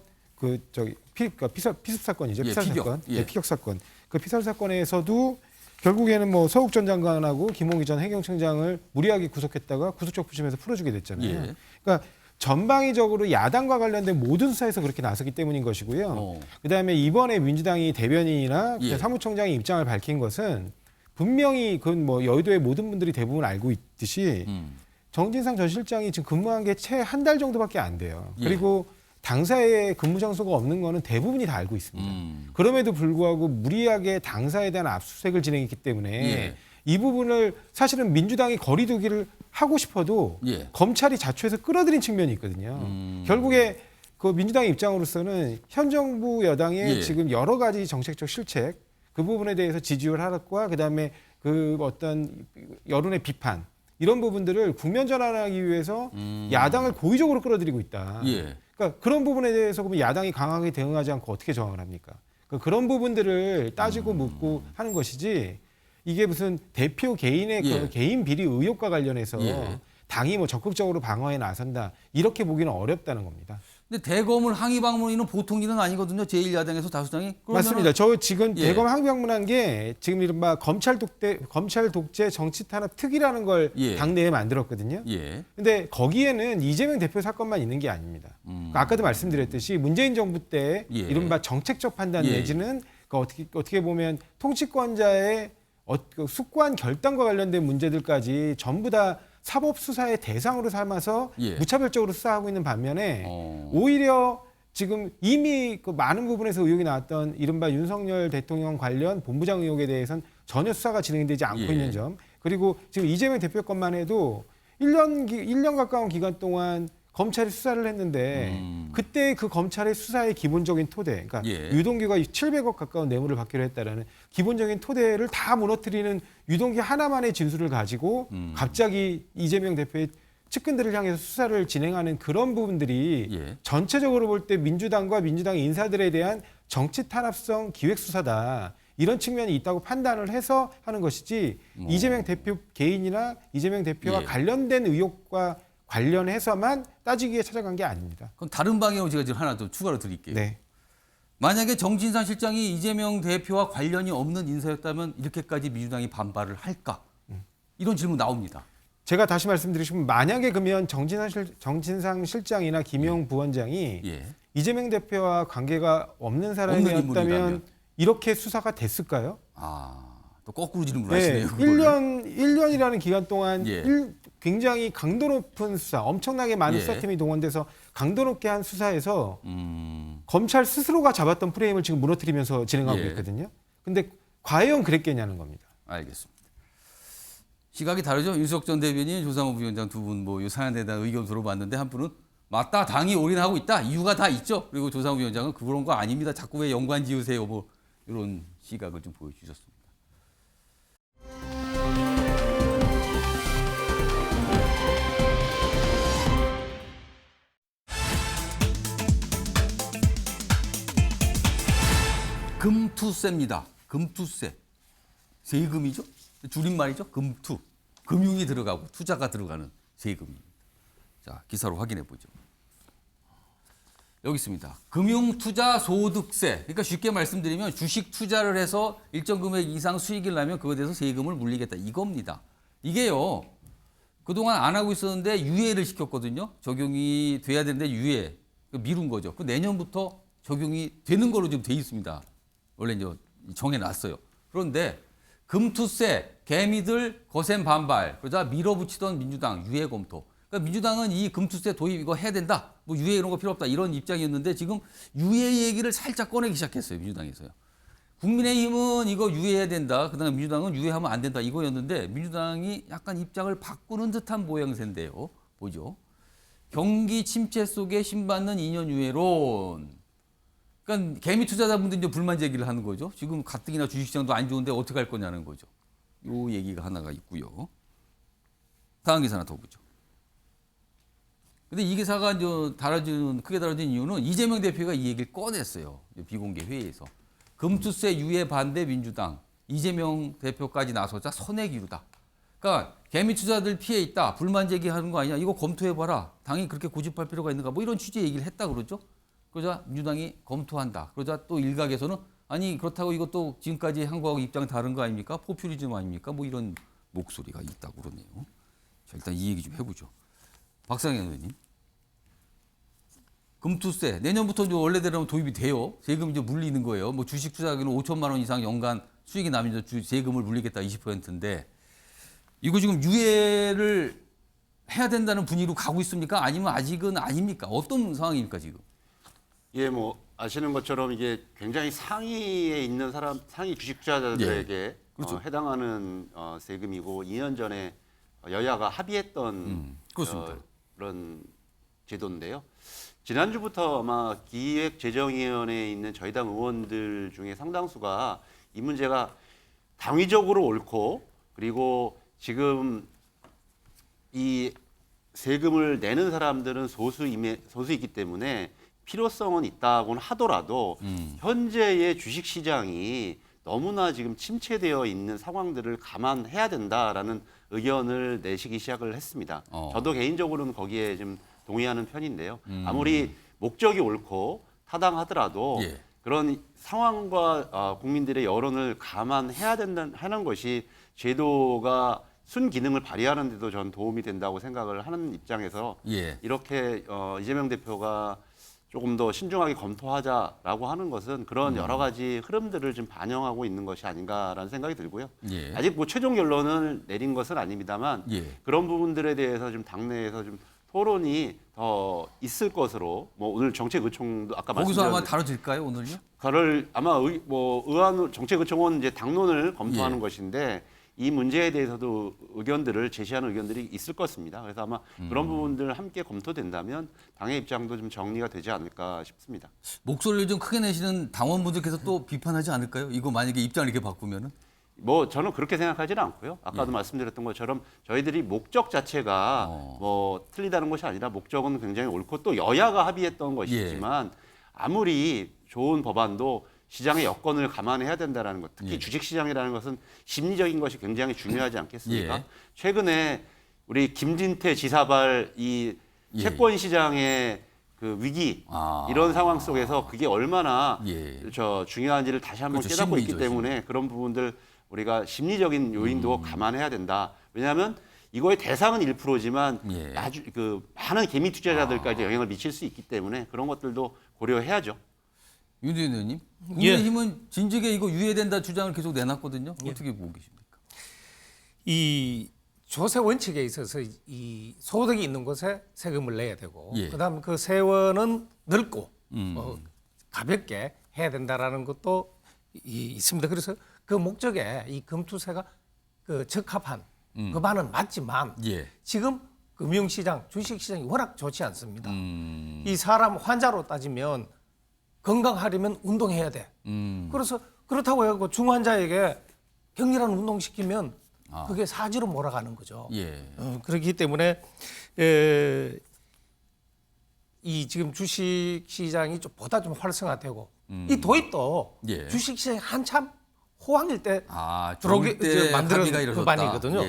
피습 사건이죠. 피살 사건, 피격 사건. 그 피살 사건에서도 결국에는 뭐 서욱 전 장관하고 김홍희 전 해경청장을 무리하게 구속했다가 구속적 부심에서 풀어주게 됐잖아요. 그러니까 전방위적으로 야당과 관련된 모든 수사에서 그렇게 나섰기 때문인 것이고요. 그다음에 이번에 민주당이 대변인이나 예. 사무총장의 입장을 밝힌 것은 분명히 그건 뭐 여의도의 모든 분들이 대부분 알고 있듯이 정진상 전 실장이 지금 근무한 게 채 한 달 정도밖에 안 돼요. 예. 그리고 당사에 근무 장소가 없는 거는 대부분이 다 알고 있습니다. 그럼에도 불구하고 무리하게 당사에 대한 압수수색을 진행했기 때문에 예. 이 부분을 사실은 민주당이 거리두기를 하고 싶어도 예. 검찰이 자초해서 끌어들인 측면이 있거든요. 결국에 그 민주당의 입장으로서는 현 정부 여당의 예. 지금 여러 가지 정책적 실책 그 부분에 대해서 지지율 하락과 그다음에 그 어떤 여론의 비판 이런 부분들을 국면 전환하기 위해서 야당을 고의적으로 끌어들이고 있다. 예. 그러니까 그런 부분에 대해서 그러면 야당이 강하게 대응하지 않고 어떻게 저항을 합니까? 그런 부분들을 따지고 묻고 하는 것이지 이게 무슨 대표 개인의 예. 그 개인 비리 의혹과 관련해서 예. 당이 뭐 적극적으로 방어에 나선다 이렇게 보기는 어렵다는 겁니다. 근데 대검을 항의 방문이는 보통 일은 아니거든요. 제1야당에서 다수당이. 맞습니다. 저 지금 예. 대검 항의 방문한 게 지금 이른바 검찰 독재 정치 탄압 특위라는 걸 예. 당내에 만들었거든요. 예. 근데 거기에는 이재명 대표 사건만 있는 게 아닙니다. 그러니까 아까도 말씀드렸듯이 문재인 정부 때 예. 이른바 정책적 판단 예. 내지는 그 어떻게 보면 통치권자의 그 숙고한 결단과 관련된 문제들까지 전부 다 사법 수사의 대상으로 삼아서 예. 무차별적으로 수사하고 있는 반면에 오히려 지금 이미 그 많은 부분에서 의혹이 나왔던 이른바 윤석열 대통령 관련 본부장 의혹에 대해서는 전혀 수사가 진행되지 않고 예. 있는 점. 그리고 지금 이재명 대표 것만 해도 1년 가까운 기간 동안 검찰이 수사를 했는데 그때 그 검찰의 수사의 기본적인 토대, 그러니까 예. 유동규가 700억 가까운 뇌물을 받기로 했다라는 기본적인 토대를 다 무너뜨리는 유동규 하나만의 진술을 가지고 갑자기 이재명 대표의 측근들을 향해서 수사를 진행하는 그런 부분들이 예. 전체적으로 볼 때 민주당과 민주당 인사들에 대한 정치 탄압성 기획 수사다. 이런 측면이 있다고 판단을 해서 하는 것이지 이재명 대표 개인이나 이재명 대표와 예. 관련된 의혹과 관련해서만 따지기에 찾아간 게 아닙니다. 그럼 다른 방향으로 제가 지금 하나 더 추가로 드릴게요. 네. 만약에 정진상 실장이 이재명 대표와 관련이 없는 인사였다면 이렇게까지 민주당이 반발을 할까? 이런 질문 나옵니다. 제가 다시 말씀드리시면 만약에 그러면 정진상 실장이나 김용 부원장이 예. 이재명 대표와 관계가 없는 없는 사람이었다면 인물이라면. 이렇게 수사가 됐을까요? 또 거꾸로 질문을 네, 하시네요. 그거를. 1년이라는 기간 동안 예. 굉장히 강도 높은 수사, 엄청나게 많은 예. 수사팀이 동원돼서 강도 높게 한 수사에서 검찰 스스로가 잡았던 프레임을 지금 무너뜨리면서 진행하고 예. 있거든요. 근데 과연 그랬겠냐는 겁니다. 알겠습니다. 시각이 다르죠. 윤석 전 대변인, 조상호 부위원장 두 분 뭐 이 사안에 대한 의견 들어봤는데 한 분은 맞다, 당이 올인하고 있다, 이유가 다 있죠. 그리고 조상호 위원장은 그런 거 아닙니다. 자꾸 왜 연관 지으세요, 뭐 이런 시각을 좀 보여주셨습니다. 금투세입니다. 금투세. 세금이죠. 줄임말이죠. 금투. 금융이 들어가고 투자가 들어가는 세금입니다. 자, 기사로 확인해 보죠. 여기 있습니다. 금융투자소득세. 그러니까 쉽게 말씀드리면 주식 투자를 해서 일정 금액 이상 수익을 나면 그거에 대해서 세금을 물리겠다. 이겁니다. 이게요. 그동안 안 하고 있었는데 유예를 시켰거든요. 적용이 돼야 되는데 유예. 미룬 거죠. 그 내년부터 적용이 되는 걸로 지금 돼 있습니다. 원래 이제 정해놨어요. 그런데 금투세, 개미들 거센 반발, 그러자 밀어붙이던 민주당 유예 검토. 그러니까 민주당은 이 금투세 도입 이거 해야 된다. 뭐 유예 이런 거 필요 없다. 이런 입장이었는데 지금 유예 얘기를 살짝 꺼내기 시작했어요. 민주당에서요. 국민의힘은 이거 유예해야 된다. 그다음에 민주당은 유예하면 안 된다. 이거였는데 민주당이 약간 입장을 바꾸는 듯한 모양새인데요. 보죠. 경기 침체 속에 신받는 2년 유예론. 그러니까 개미 투자자분들 이제 불만 제기를 하는 거죠. 지금 가뜩이나 주식시장도 안 좋은데 어떻게 할 거냐는 거죠. 요 얘기가 하나가 있고요. 다음 기사 하나 더 보죠. 근데 이 기사가 이제 크게 다뤄진 이유는 이재명 대표가 이 얘기를 꺼냈어요. 비공개 회의에서. 금투세 유예 반대 민주당. 이재명 대표까지 나서자 선의 기류다. 그러니까 개미 투자들 피해 있다. 불만 제기하는 거 아니냐. 이거 검토해봐라. 당이 그렇게 고집할 필요가 있는가. 뭐 이런 취지의 얘기를 했다 그러죠. 그러자 민주당이 검토한다. 그러자 또 일각에서는 아니 그렇다고 이것도 지금까지 한 거하고 입장이 다른 거 아닙니까? 포퓰리즘 아닙니까? 뭐 이런 목소리가 있다고 그러네요. 자, 일단 이 얘기 좀 해보죠. 박상현 의원님. 금투세 내년부터 이제 원래대로 도입이 돼요. 세금 이제 물리는 거예요. 뭐 주식 투자하기는 5천만 원 이상 연간 수익이 나면 이제 세금을 물리겠다 20%인데 이거 지금 유예를 해야 된다는 분위기로 가고 있습니까? 아니면 아직은 아닙니까? 어떤 상황입니까 지금? 예, 뭐 아시는 것처럼 이게 굉장히 상위에 있는 사람, 상위 주식 투자자들에게 예, 그렇죠. 해당하는 세금이고 2년 전에 여야가 합의했던 그렇습니다. 그런 제도인데요. 지난주부터 아마 기획재정위원회에 있는 저희 당 의원들 중에 상당수가 이 문제가 당위적으로 옳고 그리고 지금 이 세금을 내는 사람들은 소수이기 때문에 필요성은 있다고는 하더라도 현재의 주식시장이 너무나 지금 침체되어 있는 상황들을 감안해야 된다라는 의견을 내시기 시작을 했습니다. 저도 개인적으로는 거기에 좀 동의하는 편인데요. 아무리 목적이 옳고 타당하더라도 예. 그런 상황과 국민들의 여론을 감안해야 하는 것이 제도가 순기능을 발휘하는 데도 전 도움이 된다고 생각을 하는 입장에서 예. 이렇게 이재명 대표가 조금 더 신중하게 검토하자라고 하는 것은 그런 여러 가지 흐름들을 좀 반영하고 있는 것이 아닌가라는 생각이 들고요. 예. 아직 뭐 최종 결론을 내린 것은 아닙니다만 예. 그런 부분들에 대해서 좀 당내에서 좀 토론이 더 있을 것으로 뭐 오늘 정책의총도 아까 거기서 아마 말씀드렸는데 다뤄질까요 오늘요? 그를 아마 의원 정책의총은 이제 당론을 검토하는 예. 것인데 이 문제에 대해서도 의견들을 제시하는 의견들이 있을 것입니다. 그래서 아마 그런 부분들 함께 검토된다면 당의 입장도 좀 정리가 되지 않을까 싶습니다. 목소리를 좀 크게 내시는 당원분들께서 또 비판하지 않을까요? 이거 만약에 입장을 이렇게 바꾸면은? 뭐 저는 그렇게 생각하지는 않고요. 아까도 예. 말씀드렸던 것처럼 저희들이 목적 자체가 뭐 틀리다는 것이 아니라 목적은 굉장히 옳고 또 여야가 합의했던 것이지만 아무리 좋은 법안도 시장의 여건을 감안해야 된다는 것. 특히 예. 주식시장이라는 것은 심리적인 것이 굉장히 중요하지 않겠습니까? 예. 최근에 우리 김진태 지사발 이 예. 채권 시장의 그 위기 이런 상황 속에서 그게 얼마나 중요한지를 다시 한번 그렇죠. 깨닫고 있기 심리죠, 때문에 그런 부분들 우리가 심리적인 요인도 감안해야 된다. 왜냐하면 이거의 대상은 1%지만 아주 그 많은 개미 투자자들까지 영향을 미칠 수 있기 때문에 그런 것들도 고려해야죠. 윤두현 의원님, 국민의힘은 진즉에 이거 유예된다 주장을 계속 내놨거든요. 어떻게 보고 계십니까? 이 조세 원칙에 있어서 이 소득이 있는 곳에 세금을 내야 되고 그다음 그 세원은 넓고 가볍게 해야 된다라는 것도 있습니다. 그래서 그 목적에 이 금투세가 그 적합한 그 반은 맞지만 지금 금융시장, 주식시장이 워낙 좋지 않습니다. 이 사람 환자로 따지면 건강하려면 운동해야 돼. 그래서 그렇다고 해서 중환자에게 격렬한 운동 시키면 그게 사지로 몰아가는 거죠. 그렇기 때문에 이 지금 주식 시장이 좀 보다 좀 활성화되고 이 도입도 주식 시장이 한참 호황일 때 들어오게 만드는 그 반이거든요.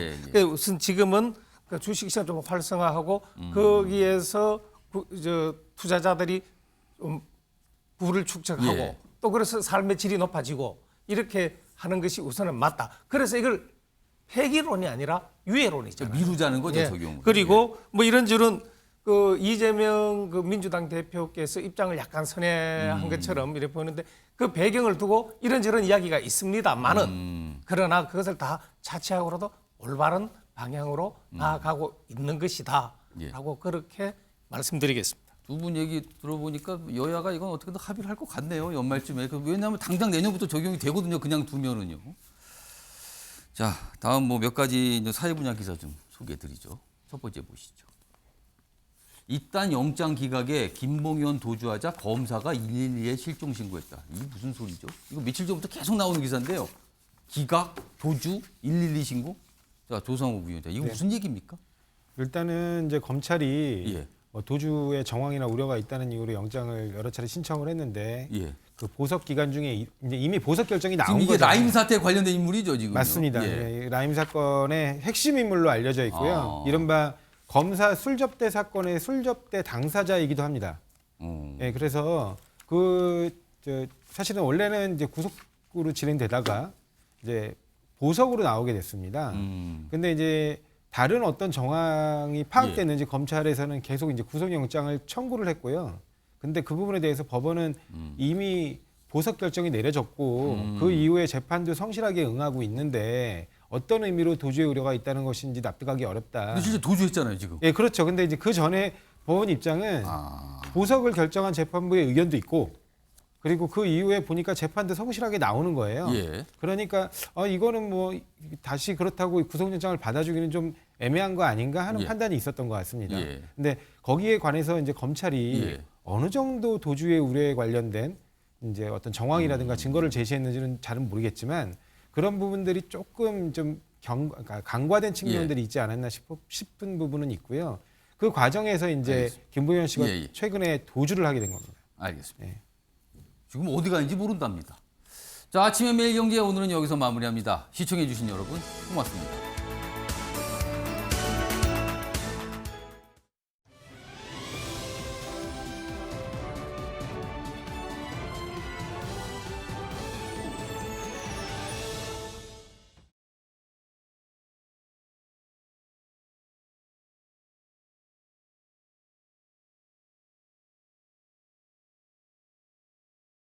우선 지금은 그 주식 시장 좀 활성화하고 거기에서 투자자들이 좀 부를 축적하고 또 그래서 삶의 질이 높아지고 이렇게 하는 것이 우선은 맞다. 그래서 이걸 폐기론이 아니라 유예론이잖아요. 미루자는 거죠, 적용. 그리고 뭐 이런저런 그 이재명 그 민주당 대표께서 입장을 약간 선회한 것처럼 이렇게 보이는데 그 배경을 두고 이런저런 이야기가 있습니다만은 그러나 그것을 다 차치하고라도 올바른 방향으로 나아가고 있는 것이다라고 그렇게 말씀드리겠습니다. 두 분 얘기 들어보니까 여야가 이건 어떻게든 합의를 할 것 같네요. 연말쯤에. 왜냐하면 당장 내년부터 적용이 되거든요. 그냥 두면은요. 자, 다음 뭐 몇 가지 이제 사회 분야 기사 좀 소개해드리죠. 첫 번째 보시죠. 이딴 영장 기각에 김봉현 도주하자 검사가 112에 실종 신고했다. 이게 무슨 소리죠? 이거 며칠 전부터 계속 나오는 기사인데요. 기각, 도주, 112 신고? 자, 조상욱 위원장, 이거 무슨 얘기입니까? 일단은 이제 검찰이 도주의 정황이나 우려가 있다는 이유로 영장을 여러 차례 신청을 했는데 그 보석 기간 중에 이제 이미 보석 결정이 나온 거죠. 이게 라임 사태에 관련된 인물이죠, 지금. 맞습니다. 라임 사건의 핵심 인물로 알려져 있고요. 이른바 검사 술접대 사건의 술접대 당사자이기도 합니다. 그래서 사실은 원래는 이제 구속으로 진행되다가 이제 보석으로 나오게 됐습니다. 근데 이제 다른 어떤 정황이 파악됐는지 검찰에서는 계속 이제 구속영장을 청구를 했고요. 근데 그 부분에 대해서 법원은 이미 보석 결정이 내려졌고 그 이후에 재판도 성실하게 응하고 있는데 어떤 의미로 도주의 우려가 있다는 것인지 납득하기 어렵다. 근데 진짜 도주했잖아요, 지금. 예, 그렇죠. 근데 이제 그 전에 법원 입장은 보석을 결정한 재판부의 의견도 있고 그리고 그 이후에 보니까 재판도 성실하게 나오는 거예요. 예. 그러니까 이거는 뭐 다시 그렇다고 구속영장을 받아주기는 좀 애매한 거 아닌가 하는 예. 판단이 있었던 것 같습니다. 예. 근데 거기에 관해서 이제 검찰이 예. 어느 정도 도주의 우려에 관련된 이제 어떤 정황이라든가 증거를 제시했는지는 잘은 모르겠지만 그런 부분들이 조금 좀 그러니까 강과된 측면들이 있지 않았나 싶은 부분은 있고요. 그 과정에서 이제 알겠습니다. 김부현 씨가 예, 예. 최근에 도주를 하게 된 겁니다. 알겠습니다. 예. 지금 어디 가는지 모른답니다. 자, 아침의 매일경제 오늘은 여기서 마무리합니다. 시청해 주신 여러분 고맙습니다.